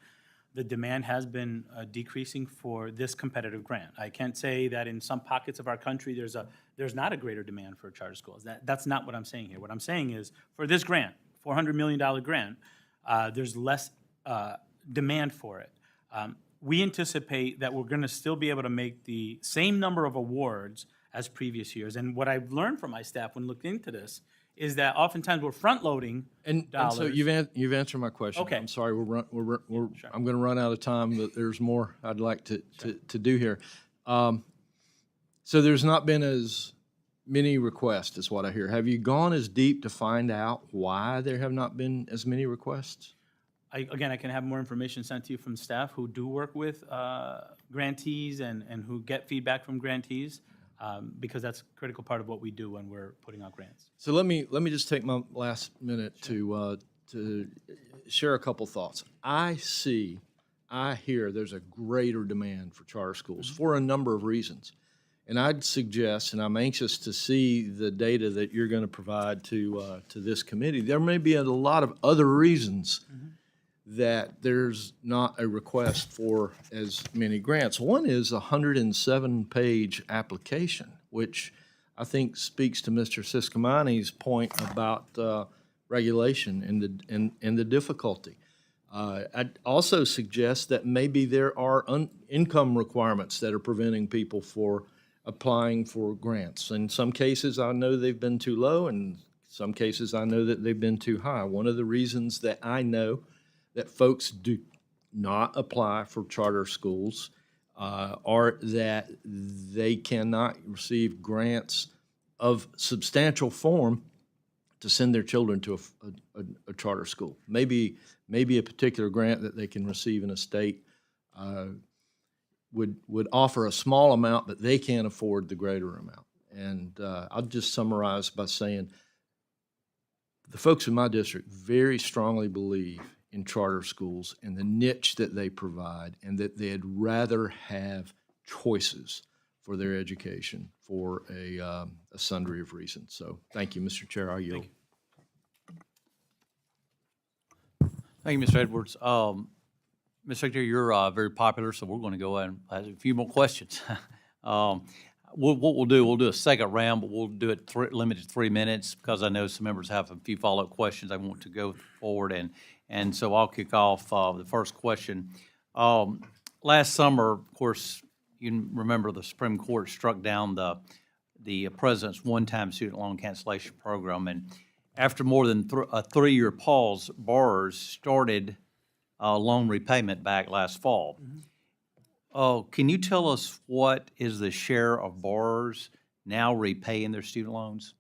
the demand has been decreasing for this competitive grant. I can't say that in some pockets of our country there's not a greater demand for charter schools. That's not what I'm saying here. What I'm saying is for this grant, $400 million grant, there's less demand for it. We anticipate that we're going to still be able to make the same number of awards as previous years. And what I've learned from my staff when looking into this is that oftentimes we're front-loading dollars. And so you've answered my question. Okay. I'm sorry, I'm going to run out of time, but there's more I'd like to do here. So there's not been as many requests, is what I hear. Have you gone as deep to find out why there have not been as many requests? I can have more information sent to you from staff who do work with grantees and who get feedback from grantees. Because that's a critical part of what we do when we're putting out grants. So let me just take my last minute to share a couple thoughts. I hear there's a greater demand for charter schools for a number of reasons. And I'd suggest, and I'm anxious to see the data that you're going to provide to this committee, there may be a lot of other reasons that there's not a request for as many grants. One is a 107-page application, which I think speaks to Mr. Siscomani's point about regulation and the difficulty. I'd also suggest that maybe there are income requirements that are preventing people for applying for grants. In some cases, I know they've been too low, and some cases I know that they've been too high. One of the reasons that I know that folks do not apply for charter schools are that they cannot receive grants of substantial form to send their children to a charter school. Maybe a particular grant that they can receive in a state would offer a small amount, but they can't afford the greater amount. And I'll just summarize by saying the folks in my district very strongly believe in charter schools and the niche that they provide, and that they'd rather have choices for their education for a sundry of reasons. So thank you, Mr. Chair. I yield. Thank you, Mr. Edwards. Mr. Secretary, you're very popular, so we're going to go ahead and ask a few more questions. What we'll do a second round, but we'll do it limited to 3 minutes because I know some members have a few follow-up questions I want to go forward, and so I'll kick off the first question. Last summer, of course, you remember the Supreme Court struck down the president's one-time student loan cancellation program, and after more than a 3-year pause, borrowers started loan repayment back last fall. Can you tell us what is the share of borrowers now repaying their student loans?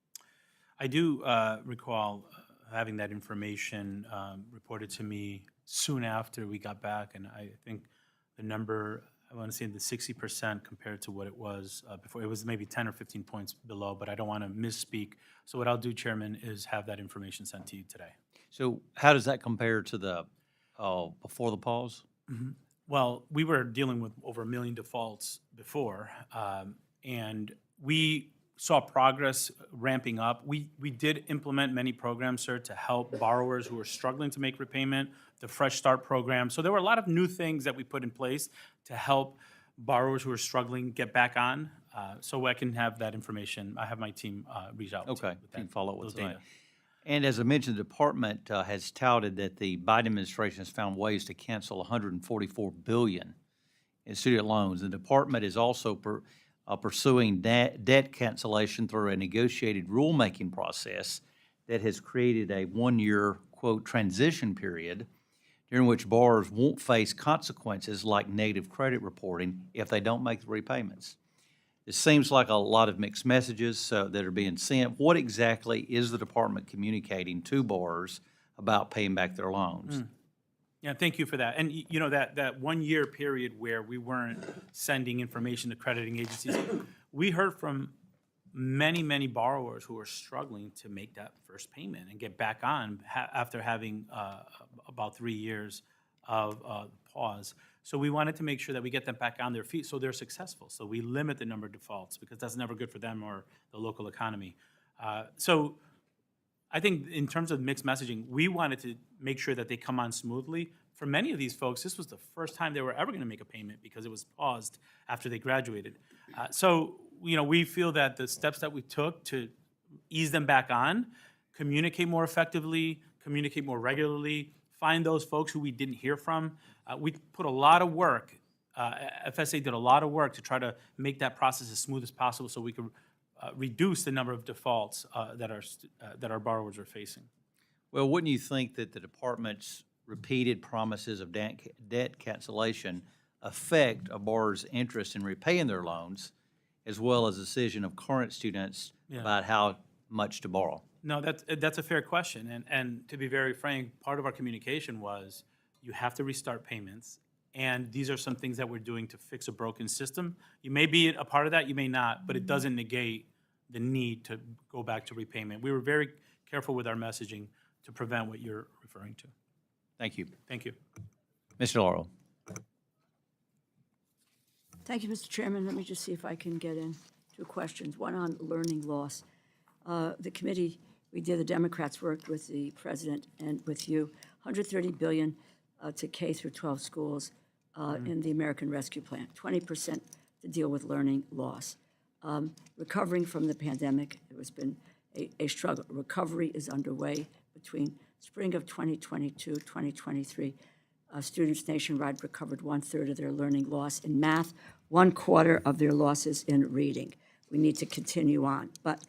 I do recall having that information reported to me soon after we got back, and I think the number, I want to say the 60% compared to what it was before. It was maybe 10 or 15 points below, but I don't want to misspeak. So what I'll do, Chairman, is have that information sent to you today. So how does that compare to the before the pause? Well, we were dealing with over 1 million defaults before, and we saw progress ramping up. We did implement many programs, sir, to help borrowers who are struggling to make repayment, the Fresh Start program. So there were a lot of new things that we put in place to help borrowers who are struggling get back on. So I can have that information. I have my team reach out. Okay, with you can that, follow up those with that. data. And as I mentioned, the department has touted that the Biden administration has found ways to cancel $144 billion in student loans. The department is also pursuing debt cancellation through a negotiated rulemaking process that has created a one-year, quote, transition period during which borrowers won't face consequences like negative credit reporting if they don't make the repayments. It seems like a lot of mixed messages that are being sent. What exactly is the department communicating to borrowers about paying back their loans? Yeah, thank you for that. And you know, that 1 year period where we weren't sending information to crediting agencies, we heard from many borrowers who are struggling to make that first payment and get back on after having about 3 years of pause. So we wanted to make sure that we get them back on their feet so they're successful. So we limit the number of defaults because that's never good for them or the local economy. So I think in terms of mixed messaging, we wanted to make sure that they come on smoothly. For many of these folks, this was the first time they were ever going to make a payment because it was paused after they graduated. So, you know, we feel that the steps that we took to ease them back on, communicate more effectively, communicate more regularly, find those folks who we didn't hear from. We put a lot of work, FSA did a lot of work to try to make that process as smooth as possible so we could reduce the number of defaults that our borrowers are facing. Well, wouldn't you think that the department's repeated promises of debt cancellation affect a borrower's interest in repaying their loans, as well as the decision of current students about how much to borrow? No, that's a fair question. And to be very frank, part of our communication was you have to restart payments. And these are some things that we're doing to fix a broken system. You may be a part of that, you may not, but it doesn't negate the need to go back to repayment. We were very careful with our messaging to prevent what you're referring to. Thank you. Thank you. Mr. Laurel. Thank you, Mr. Chairman. Let me just see if I can get in two questions. One on learning loss. The committee, the Democrats worked with the president and with you, $130 billion to K through 12 schools in the American Rescue Plan, 20% to deal with learning loss. Recovering from the pandemic, it has been a struggle. Recovery is underway between spring of 2022, 2023. Students nationwide recovered 1/3 of their learning loss in math, 1/4 of their losses in reading. We need to continue on. But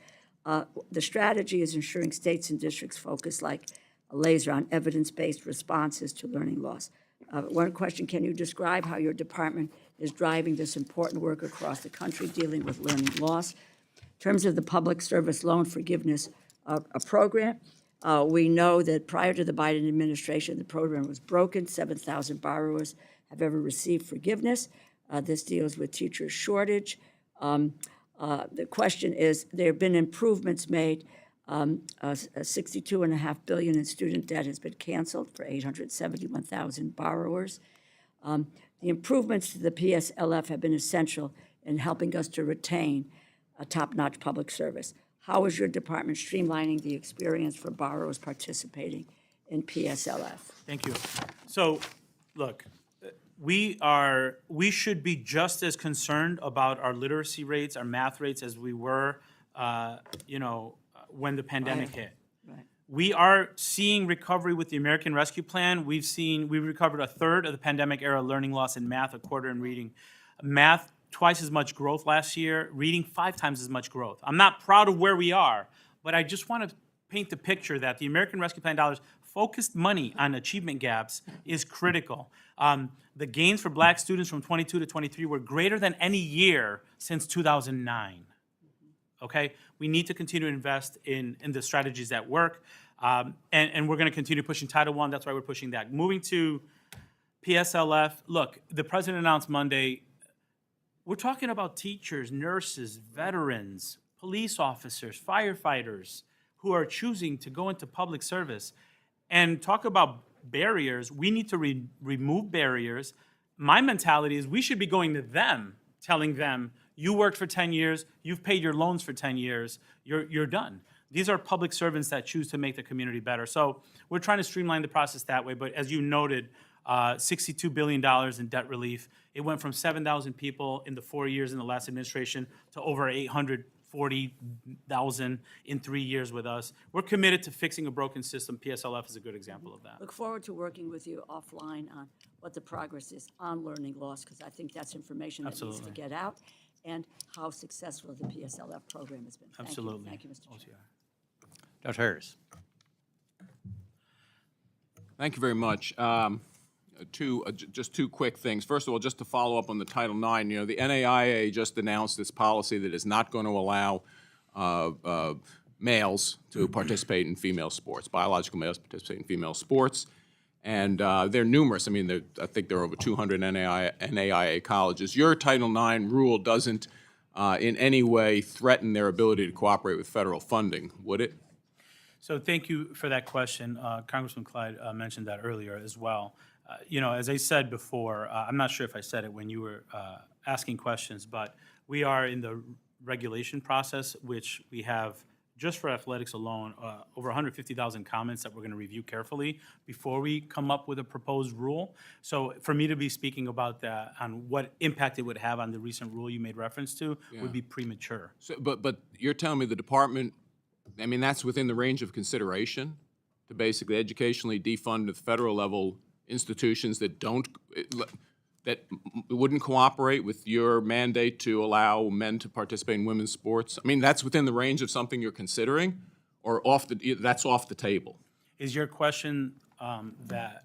the strategy is ensuring states and districts focus like a laser on evidence-based responses to learning loss. One question, can you describe how your department is driving this important work across the country dealing with learning loss? In terms of the public service loan forgiveness program, we know that prior to the Biden administration, the program was broken. 7,000 borrowers have ever received forgiveness. This deals with teacher shortage. The question is, there have been improvements made. $62.5 billion in student debt has been canceled for 871,000 borrowers. The improvements to the PSLF have been essential in helping us to retain a top-notch public service. How is your department streamlining the experience for borrowers participating in PSLF? Thank you. So, look, we should be just as concerned about our literacy rates, our math rates, as we were, when the pandemic hit. Right. We are seeing recovery with the American Rescue Plan. We recovered 1/3 of the pandemic era learning loss in math, 1/4 in reading. Math, twice as much growth last year. Reading, 5 times as much growth. I'm not proud of where we are, but I just want to paint the picture that the American Rescue Plan dollars, focused money on achievement gaps is critical. The gains for black students from 22 to 23 were greater than any year since 2009. Okay? We need to continue to invest in the strategies that work, and we're going to continue pushing Title I. That's why we're pushing that. Moving to PSLF, look, the president announced Monday, we're talking about teachers, nurses, veterans, police officers, firefighters who are choosing to go into public service. And talk about barriers, we need to remove barriers. My mentality is we should be going to them, telling them, You worked for 10 years, you've paid your loans for 10 years, you're done. These are public servants that choose to make the community better. So we're trying to streamline the process that way, but as you noted, $62 billion in debt relief. It went from 7,000 people in the 4 years in the last administration to over 840,000 in 3 years with us. We're committed to fixing a broken system. PSLF is a good example of that. Look forward to working with you offline on what the progress is on learning loss, because I think that's information that needs to Absolutely. get out, and how successful the PSLF program has been. Thank you. Absolutely. Thank you, Mr. Chair. Dr. Harris. Thank you very much. Just two quick things. First of all, just to follow up on the Title IX, the NAIA just announced this policy that is not going to allow males to participate in female sports, biological males participate in female sports. And they're numerous. I mean, I think there are over 200 NAIA colleges. Your Title IX rule doesn't in any way threaten their ability to cooperate with federal funding, would it? So thank you for that question. Congressman Clyde mentioned that earlier as well. As I said before, I'm not sure if I said it when you were asking questions, but we are in the regulation process, which we have, just for athletics alone, over 150,000 comments that we're going to review carefully before we come up with a proposed rule. So for me to be speaking about that, on what impact it would have on the recent rule you made reference to, would be premature. So, but you're telling me the department, I mean, that's within the range of consideration to basically educationally defund at the federal level institutions that wouldn't cooperate with your mandate to allow men to participate in women's sports? I mean, that's within the range of something you're considering, or that's off the table? Is your question that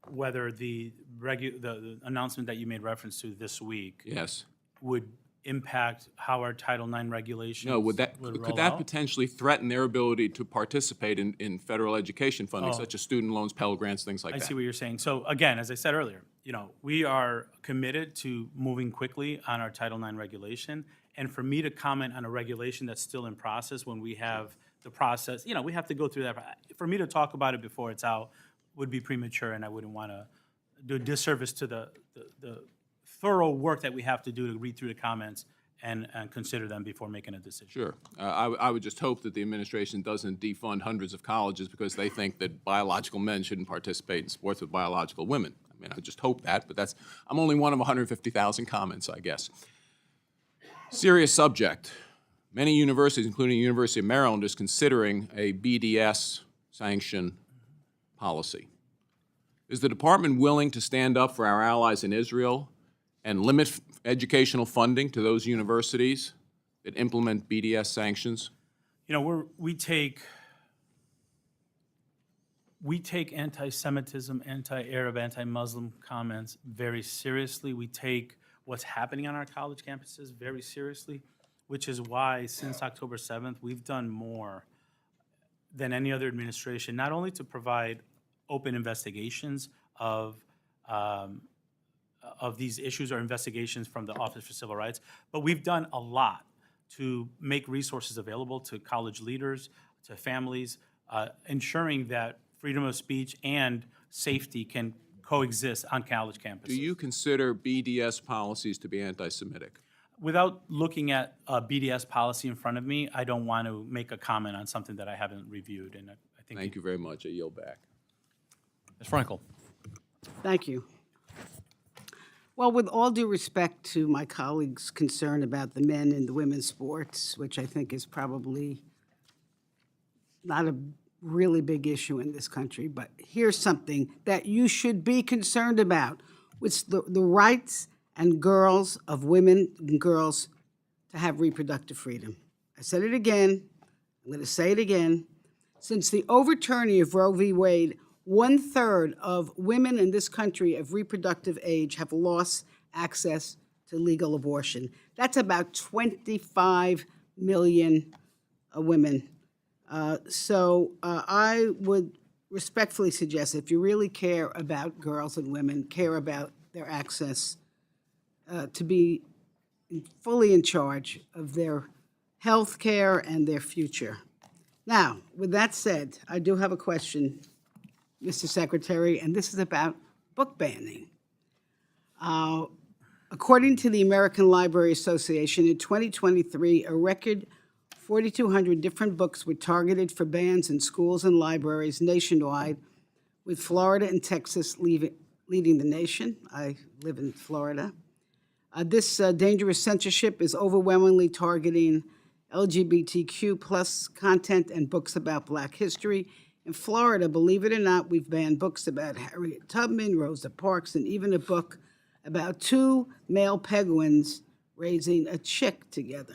whether the announcement that you made reference to this week Yes. would impact how our Title IX regulations No, would could roll that out? potentially threaten their ability to participate in federal education funding, such as student loans, Pell Grants, things like I that? see what you're saying. So again, as I said earlier, we are committed to moving quickly on our Title IX regulation. And for me to comment on a regulation that's still in process when we have the process, we have to go through that. For me to talk about it before it's out would be premature, and I wouldn't want to do a disservice to the thorough work that we have to do to read through the comments and consider them before making a decision. Sure. I would just hope that the administration doesn't defund hundreds of colleges because they think that biological men shouldn't participate in sports with biological women. I mean, I just hope that, but I'm only one of 150,000 comments, I guess. Serious subject. Many universities, including the University of Maryland, is considering a BDS sanction policy. Is the department willing to stand up for our allies in Israel and limit educational funding to those universities that implement BDS sanctions? We take anti-Semitism, anti-Arab, anti-Muslim comments very seriously. We take what's happening on our college campuses very seriously, which is why since October 7th, we've done more than any other administration, not only to provide open investigations of these issues or investigations from the Office for Civil Rights, but we've done a lot to make resources available to college leaders, to families, ensuring that freedom of speech and safety can coexist on college campuses. Do you consider BDS policies to be anti-Semitic? Without looking at a BDS policy in front of me, I don't want to make a comment on something that I haven't reviewed, and I think. Thank you very much. I yield back. Ms. Frankel. Thank you. Well, with all due respect to my colleagues' concern about the men and the women's sports, which I think is probably not a really big issue in this country, but here's something that you should be concerned about, which the rights and girls of women and girls to have reproductive freedom. I said it again, I'm going to say it again. Since the overturning of Roe v. Wade, 1/3 of women in this country of reproductive age have lost access to legal abortion. That's about 25 million women. So I would respectfully suggest, if you really care about girls and women, care about their access to be fully in charge of their health care and their future. Now, with that said, I do have a question, Mr. Secretary, and this is about book banning. According to the American Library Association, in 2023, a record 4,200 different books were targeted for bans in schools and libraries nationwide, with Florida and Texas leading the nation. I live in Florida. This dangerous censorship is overwhelmingly targeting LGBTQ plus content and books about Black history. In Florida, believe it or not, we've banned books about Harriet Tubman, Rosa Parks, and even a book about two male penguins raising a chick together.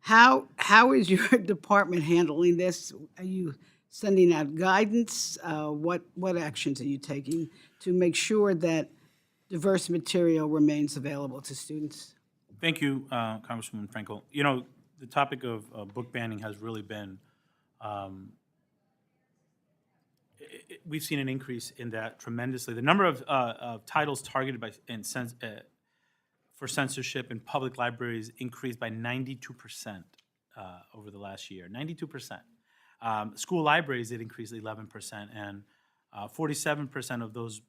How is your department handling this? Are you sending out guidance? What actions are you taking to make sure that diverse material remains available to students? Thank you, Congresswoman Frankel. You know, the topic of book banning has really been, we've seen an increase in that tremendously. The number of titles targeted for censorship in public libraries increased by 92% over the last year, 92%. School libraries, it increased 11%, and 47% of those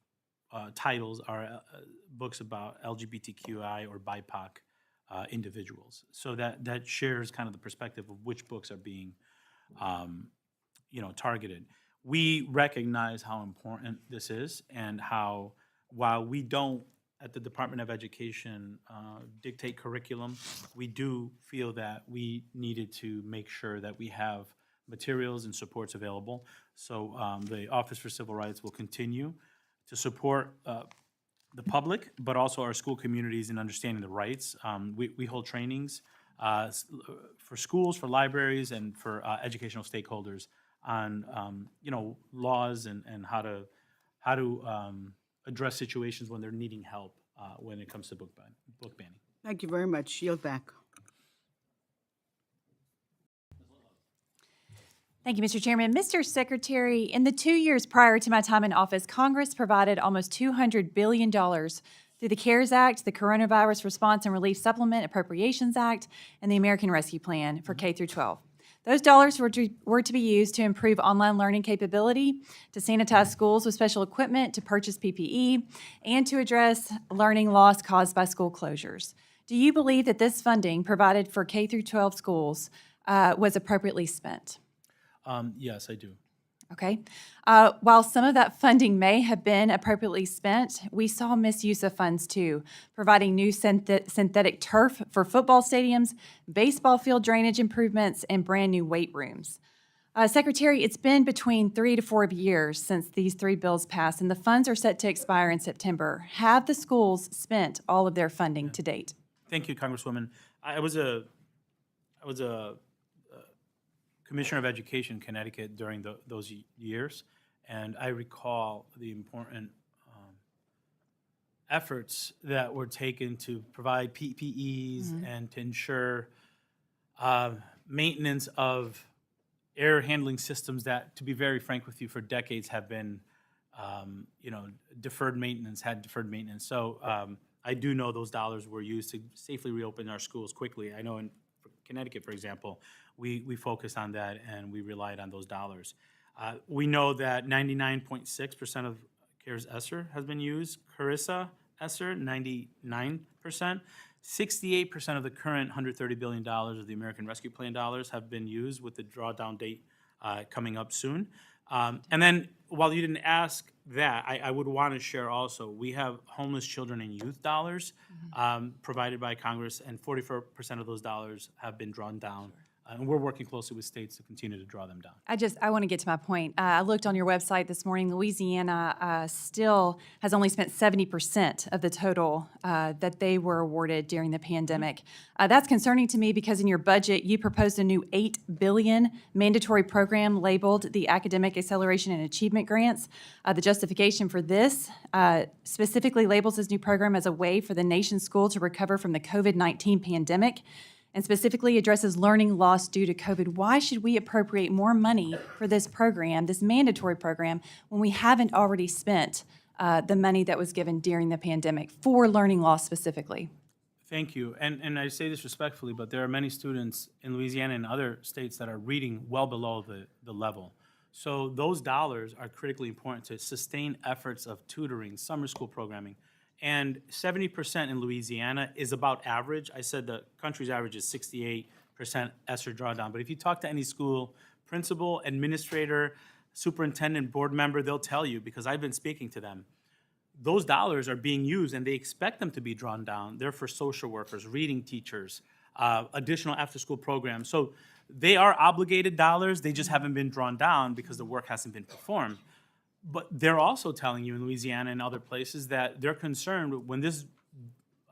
titles are books about LGBTQI or BIPOC individuals. So that shares kind of the perspective of which books are being, targeted. We recognize how important this is, and how, while we don't at the Department of Education dictate curriculum, we do feel that we needed to make sure that we have materials and supports available. So the Office for Civil Rights will continue to support the public, but also our school communities in understanding the rights. We hold trainings for schools, for libraries, and for educational stakeholders on laws and how to address situations when they're needing help when it comes to book banning. Thank you very much. Yield back. Thank you, Mr. Chairman. Mr. Secretary, in the 2 years prior to my time in office, Congress provided almost $200 billion through the CARES Act, the Coronavirus Response and Relief Supplement Appropriations Act, and the American Rescue Plan for K through 12. Those dollars were to be used to improve online learning capability, to sanitize schools with special equipment, to purchase PPE, and to address learning loss caused by school closures. Do you believe that this funding provided for K through 12 schools was appropriately spent? Yes, I do. Okay. While some of that funding may have been appropriately spent, we saw misuse of funds too, providing new synthetic turf for football stadiums, baseball field drainage improvements, and brand new weight rooms. Secretary, it's been between 3 to 4 years since these 3 bills passed, and the funds are set to expire in September. Have the schools spent all of their funding to date? Thank you, Congresswoman. I was a Commissioner of Education in Connecticut during those years, and I recall the important efforts that were taken to provide PPEs and to ensure maintenance of air handling systems that, to be very frank with you, for decades have been, deferred maintenance. So I do know those dollars were used to safely reopen our schools quickly. I know in Connecticut, for example, we focused on that and we relied on those dollars. We know that 99.6% of CARES ESSER has been used. CARISA ESSER, 99%. 68% of the current $130 billion of the American Rescue Plan dollars have been used, with the drawdown date coming up soon. And then, while you didn't ask that, I would want to share also, we have homeless children and youth dollars provided by Congress, and 44% of those dollars have been drawn down. And we're working closely with states to continue to draw them down. I want to get to my point. I looked on your website this morning. Louisiana still has only spent 70% of the total that they were awarded during the pandemic. That's concerning to me because in your budget, you proposed a new $8 billion mandatory program labeled the Academic Acceleration and Achievement Grants. The justification for this specifically labels this new program as a way for the nation's school to recover from the COVID-19 pandemic, and specifically addresses learning loss due to COVID. Why should we appropriate more money for this program, this mandatory program, when we haven't already spent the money that was given during the pandemic for learning loss specifically? Thank you. And I say this respectfully, but there are many students in Louisiana and other states that are reading well below the level. So those dollars are critically important to sustain efforts of tutoring, summer school programming, And 70% in Louisiana is about average. I said the country's average is 68% ESSER drawdown. But if you talk to any school principal, administrator, superintendent, board member, they'll tell you, because I've been speaking to them, those dollars are being used and they expect them to be drawn down. They're for social workers, reading teachers, additional after-school programs. So they are obligated dollars, they just haven't been drawn down because the work hasn't been performed. But they're also telling you in Louisiana and other places that they're concerned when this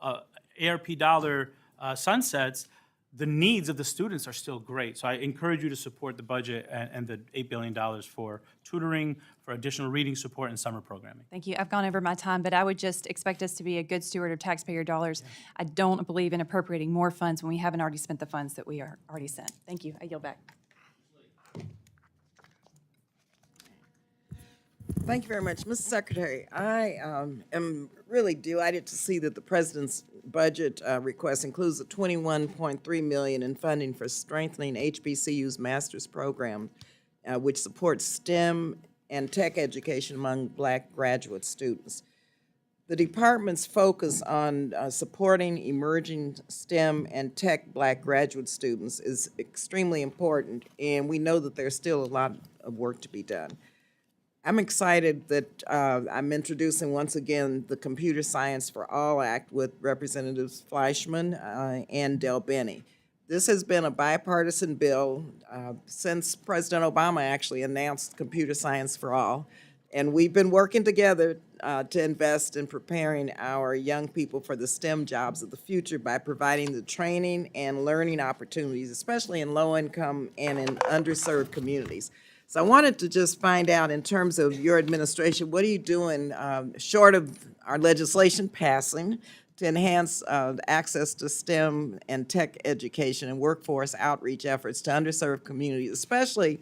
ARP dollar sunsets, the needs of the students are still great. So I encourage you to support the budget and the $8 billion for tutoring, for additional reading support, and summer programming. Thank you. I've gone over my time, but I would just expect us to be a good steward of taxpayer dollars. I don't believe in appropriating more funds when we haven't already spent the funds that we are already sent. Thank you. I yield back. Thank you very much. Mr. Secretary, I am really delighted to see that the President's budget request includes a $21.3 million in funding for strengthening HBCU's master's program, which supports STEM and tech education among Black graduate students. The department's focus on supporting emerging STEM and tech Black graduate students is extremely important, and we know that there's still a lot of work to be done. I'm excited that I'm introducing once again the Computer Science for All Act with Representatives Fleischman and Del Benny. This has been a bipartisan bill since President Obama actually announced Computer Science for All. And we've been working together to invest in preparing our young people for the STEM jobs of the future by providing the training and learning opportunities, especially in low-income and in underserved communities. So I wanted to just find out, in terms of your administration, what are you doing, short of our legislation passing, to enhance access to STEM and tech education and workforce outreach efforts to underserved communities, especially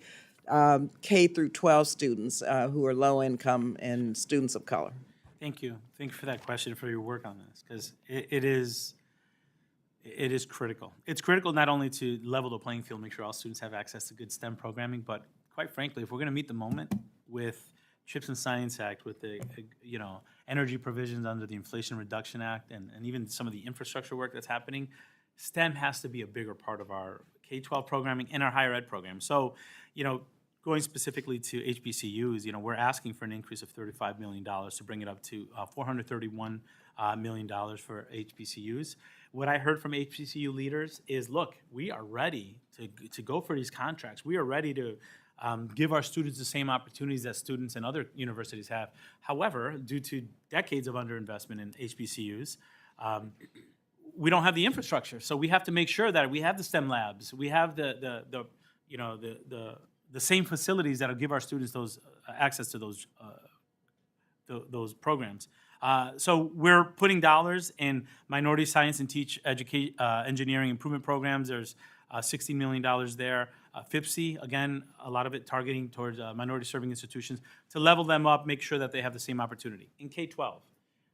K through 12 students who are low income and students of color? Thank you. Thank you for that question, for your work on this, because it is critical. It's critical not only to level the playing field, make sure all students have access to good STEM programming, but quite frankly, if we're going to meet the moment with CHIPS and Science Act, with the energy provisions under the Inflation Reduction Act, and even some of the infrastructure work that's happening, STEM has to be a bigger part of our K-12 programming and our higher ed program. So, going specifically to HBCUs, we're asking for an increase of $35 million to bring it up to $431 million for HBCUs. What I heard from HBCU leaders is, look, we are ready to go for these contracts. We are ready to give our students the same opportunities that students in other universities have. However, due to decades of underinvestment in HBCUs, we don't have the infrastructure. So we have to make sure that we have the STEM labs, we have the same facilities that'll give our students those access to those programs. So we're putting dollars in minority science and engineering improvement programs. There's $60 million there. FIPSI, again, a lot of it targeting towards minority serving institutions to level them up, make sure that they have the same opportunity. In K-12,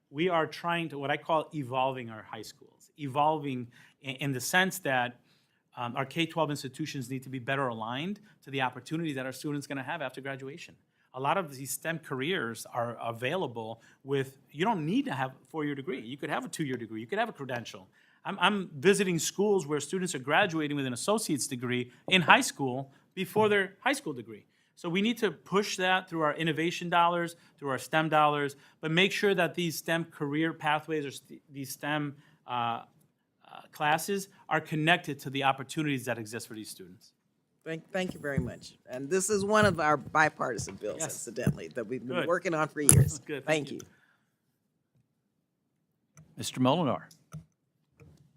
we are trying to, what I call evolving our high schools, evolving in the sense that our K-12 institutions need to be better aligned to the opportunities that our students are going to have after graduation. A lot of these STEM careers are available with, you don't need to have a 4-year degree. You could have a 2-year degree. You could have a credential. I'm visiting schools where students are graduating with an associate's degree in high school before their high school degree. So we need to push that through our innovation dollars, through our STEM dollars, but make sure that these STEM career pathways or these STEM classes are connected to the opportunities that exist for these students. Thank you very much. And this is one of our bipartisan bills, Yes. incidentally, that we've been Good. working on for years. Good, Thank thank you. Mr. Molinar.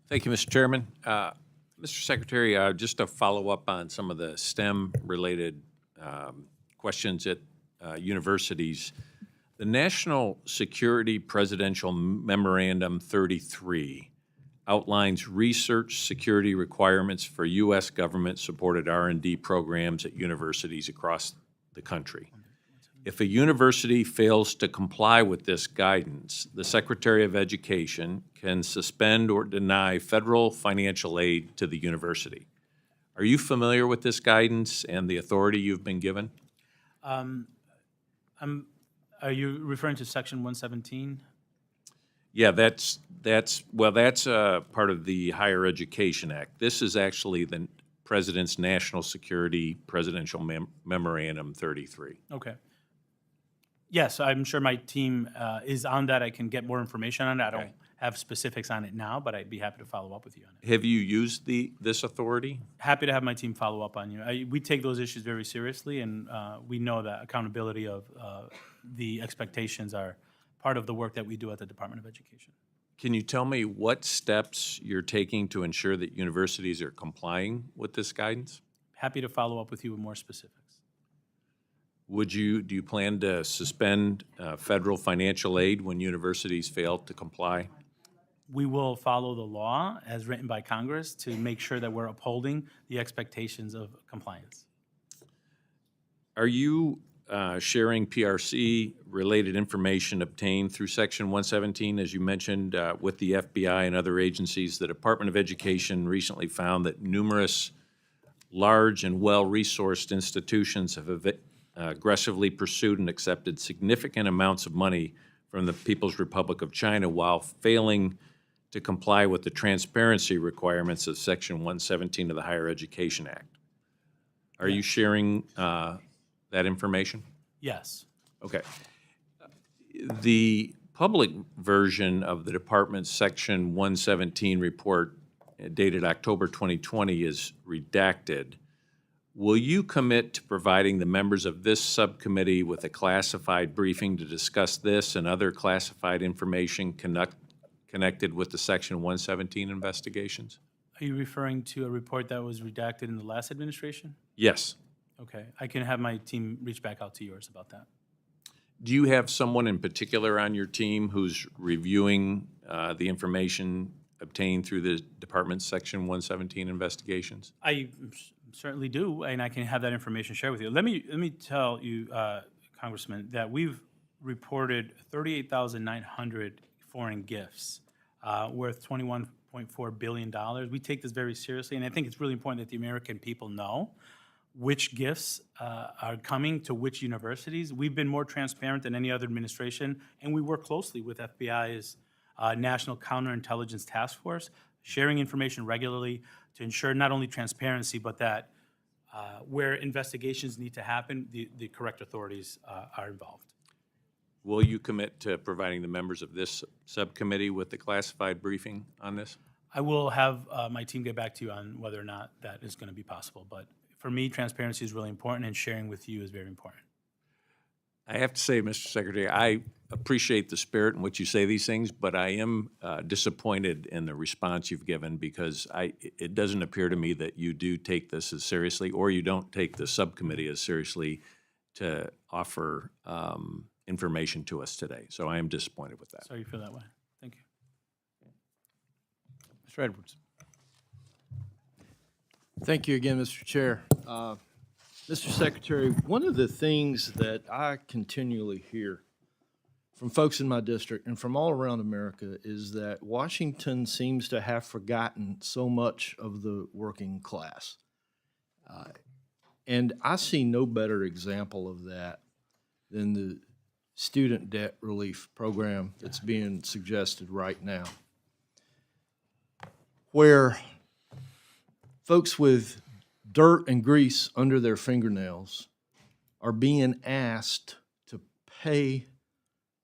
Thank you, Mr. Chairman. Mr. Secretary, just to follow up on some of the STEM-related questions at universities, the National Security Presidential Memorandum 33 outlines research security requirements for U.S. government-supported R&D programs at universities across the country. If a university fails to comply with this guidance, the Secretary of Education can suspend or deny federal financial aid to the university. Are you familiar with this guidance and the authority you've been given? Are you referring to Section 117? Yeah, that's part of the Higher Education Act. This is actually the President's National Security Presidential Memorandum 33. Okay. Yes, I'm sure my team is on that. I can get more information on it. I don't have specifics on it now, but I'd be happy to follow up with you on it. Have you used this authority? Happy to have my team follow up on you. We take those issues very seriously, and we know that accountability of the expectations are part of the work that we do at the Department of Education. Can you tell me what steps you're taking to ensure that universities are complying with this guidance? Happy to follow up with you with more specifics. Do you plan to suspend federal financial aid when universities fail to comply? We will follow the law as written by Congress to make sure that we're upholding the expectations of compliance. Are you sharing PRC-related information obtained through Section 117, as you mentioned, with the FBI and other agencies? The Department of Education recently found that numerous large and well-resourced institutions have aggressively pursued and accepted significant amounts of money from the People's Republic of China while failing to comply with the transparency requirements of Section 117 of the Higher Education Act. Are you sharing that information? Yes. Okay. The public version of the department's Section 117 report dated October 2020 is redacted. Will you commit to providing the members of this subcommittee with a classified briefing to discuss this and other classified information connected with the Section 117 investigations? Are you referring to a report that was redacted in the last administration? Yes. Okay, I can have my team reach back out to yours about that. Do you have someone in particular on your team who's reviewing the information obtained through the department's Section 117 investigations? I certainly do, and I can have that information shared with you. Let me tell you, Congressman, that we've reported 38,900 foreign gifts worth $21.4 billion. We take this very seriously, and I think it's really important that the American people know which gifts are coming to which universities. We've been more transparent than any other administration, and we work closely with FBI's National Counterintelligence Task Force, sharing information regularly to ensure not only transparency, but that where investigations need to happen, the correct authorities are involved. Will you commit to providing the members of this subcommittee with the classified briefing on this? I will have my team get back to you on whether or not that is going to be possible, but for me, transparency is really important, and sharing with you is very important. I have to say, Mr. Secretary, I appreciate the spirit in which you say these things, but I am disappointed in the response you've given because it doesn't appear to me that you do take this as seriously, or you don't take the subcommittee as seriously to offer information to us today. So I am disappointed with that. Sorry you feel that way. Thank you. Mr. Edwards. Thank you again, Mr. Chair. Mr. Secretary, one of the things that I continually hear from folks in my district and from all around America is that Washington seems to have forgotten so much of the working class. And I see no better example of that than the student debt relief program that's being suggested right now, where folks with dirt and grease under their fingernails are being asked to pay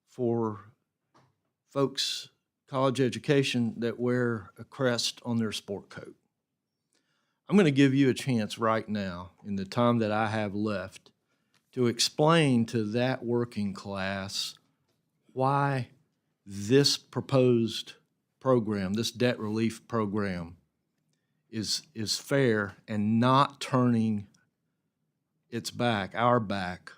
for folks' college education that wear a crest on their sport coat. I'm going to give you a chance right now, in the time that I have left, to explain to that working class why this proposed program, this debt relief program, is fair and not turning its back, our back,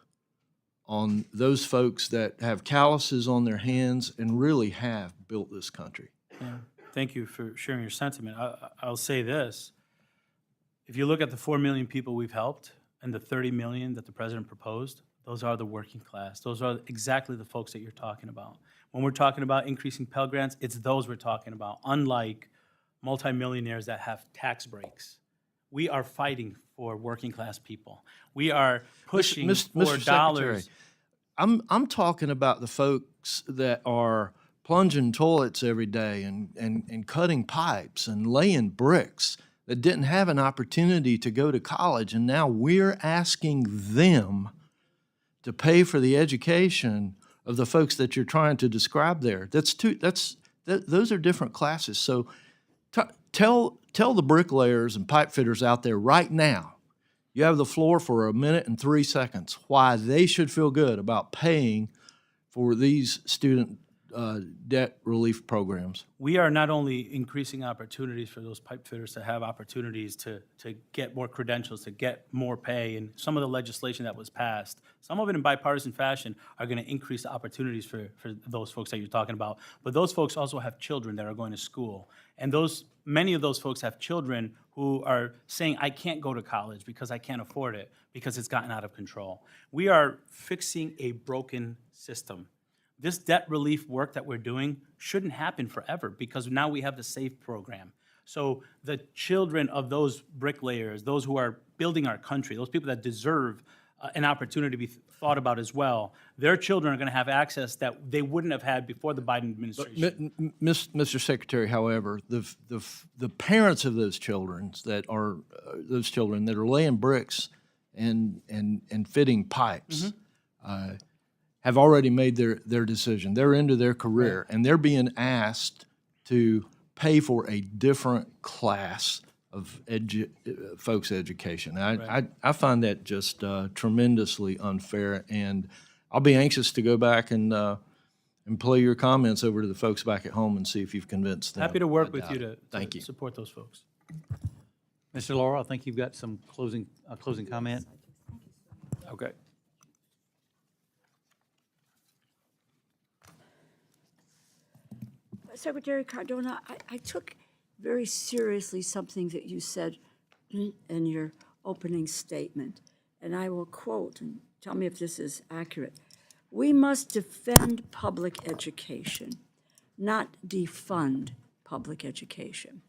on those folks that have calluses on their hands and really have built this country. Yeah. Thank you for sharing your sentiment. I'll say this. If you look at the 4 million people we've helped and the 30 million that the president proposed, those are the working class. Those are exactly the folks that you're talking about. When we're talking about increasing Pell Grants, it's those we're talking about, unlike multimillionaires that have tax breaks. We are fighting for working class people. We are pushing for Mr. dollars. Secretary, I'm talking about the folks that are plunging toilets every day and cutting pipes and laying bricks that didn't have an opportunity to go to college. And now we're asking them to pay for the education of the folks that you're trying to describe there. Those are different classes. So tell the bricklayers and pipe fitters out there right now, you have the floor for 1 minute and 3 seconds, why they should feel good about paying for these student debt relief programs. We are not only increasing opportunities for those pipe fitters to have opportunities to get more credentials, to get more pay, and some of the legislation that was passed, some of it in bipartisan fashion, are going to increase the opportunities for those folks that you're talking about. But those folks also have children that are going to school. And many of those folks have children who are saying, I can't go to college because I can't afford it, because it's gotten out of control. We are fixing a broken system. This debt relief work that we're doing shouldn't happen forever, because now we have the SAFE program. So the children of those bricklayers, those who are building our country, those people that deserve an opportunity to be thought about as well, their children are going to have access that they wouldn't have had before the Biden administration. Mr. Secretary, however, the parents of those children that are laying bricks and fitting pipes have already made their decision. They're into their career, and they're being asked to pay for a different class of folks' education. I find that just tremendously unfair, and I'll be anxious to go back and play your comments over to the folks back at home and see if you've convinced them. Happy to work with you to Thank you. support those folks. Mr. Laurel, I think you've got some closing comment. Okay. Secretary Cardona, I took very seriously something that you said in your opening statement, and I will quote, and tell me if this is accurate. We must defend public education, not defund public education.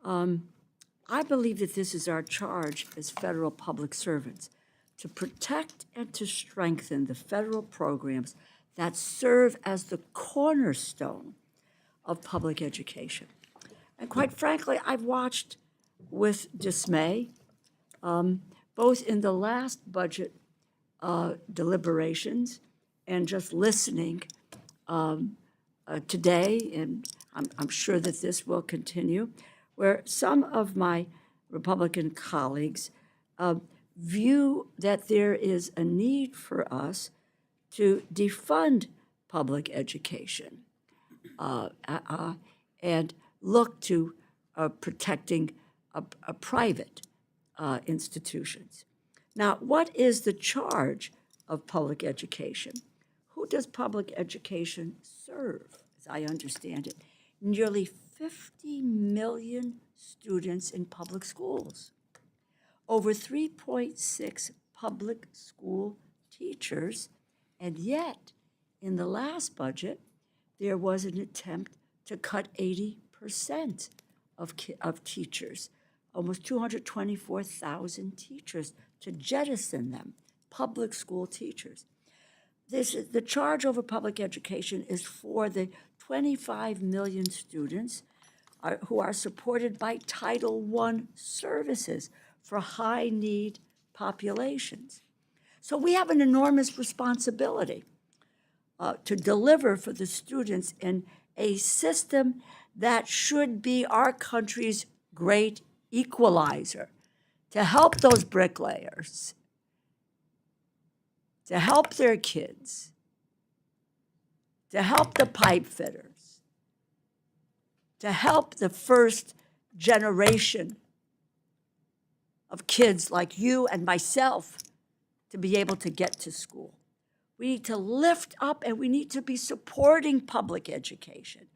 I believe that this is our charge as federal public servants, to protect and to strengthen the federal programs that serve as the cornerstone of public education. And quite frankly, I've watched with dismay, both in the last budget deliberations and just listening today, and I'm sure that this will continue, where some of my Republican colleagues view that there is a need for us to defund public education and look to protecting private institutions. Now, what is the charge of public education? Who does public education serve, as I understand it? Nearly 50 million students in public schools, over 3.6 public school teachers, and yet, in the last budget, there was an attempt to cut 80% of teachers, almost 224,000 teachers, to jettison them, public school teachers. The charge over public education is for the 25 million students who are supported by Title I services for high-need populations. So we have an enormous responsibility to deliver for the students in a system that should be our country's great equalizer, to help those bricklayers, to help their kids, to help the pipe fitters, to help the first generation of kids like you and myself to be able to get to school. We need to lift up and we need to be supporting public education,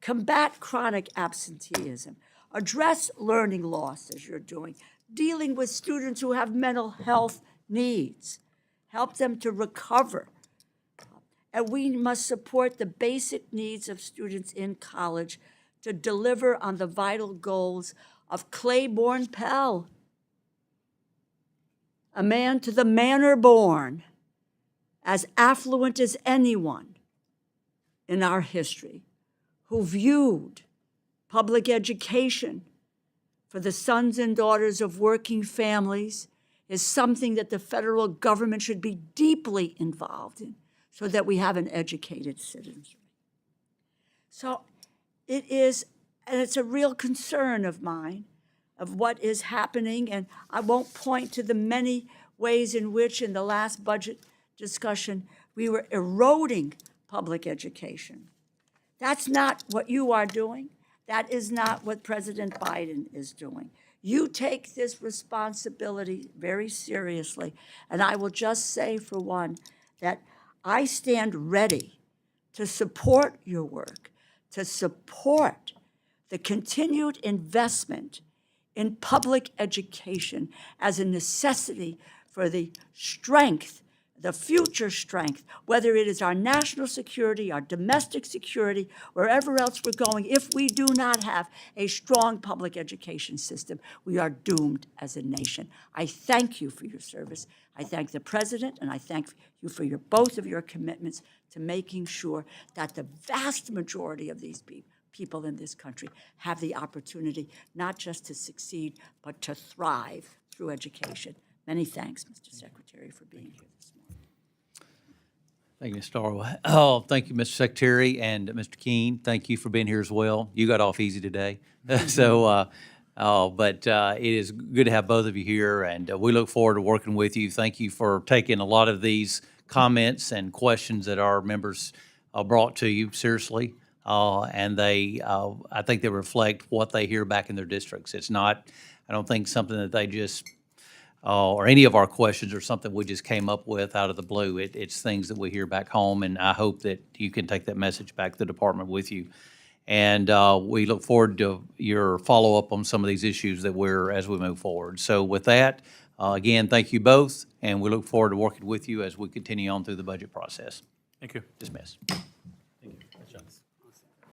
combat chronic absenteeism, address learning loss as you're doing, dealing with students who have mental health needs, help them to recover. And we must support the basic needs of students in college to deliver on the vital goals of Claiborne Pell, a man to the manor born, as affluent as anyone in our history who viewed public education for the sons and daughters of working families is something that the federal government should be deeply involved in so that we have an educated citizenry. So it is, and it's a real concern of mine, of what is happening, and I won't point to the many ways in which in the last budget discussion we were eroding public education. That's not what you are doing. That is not what President Biden is doing. You take this responsibility very seriously, and I will just say for one that I stand ready to support your work, to support the continued investment in public education as a necessity for the strength, the future strength, whether it is our national security, our domestic security, wherever else we're going. If we do not have a strong public education system, we are doomed as a nation. I thank you for your service. I thank the President, and I thank you for both of your commitments to making sure that the vast majority of these people in this country have the opportunity not just to succeed, but to thrive through education. Many thanks, Mr. Secretary, for being here this morning. Thank you, Ms. Starwell. Oh, thank you, Mr. Secretary, and Mr. Keene. Thank you for being here as well. You got off easy today. So, but it is good to have both of you here, and we look forward to working with you. Thank you for taking a lot of these comments and questions that our members brought to you seriously. And I think they reflect what they hear back in their districts. It's not, I don't think, something that they just, or any of our questions are something we just came up with out of the blue. It's things that we hear back home, and I hope that you can take that message back to the department with you. And we look forward to your follow-up on some of these issues that as we move forward. So with that, again, thank you both, and we look forward to working with you as we continue on through the budget process. Thank you. Dismissed.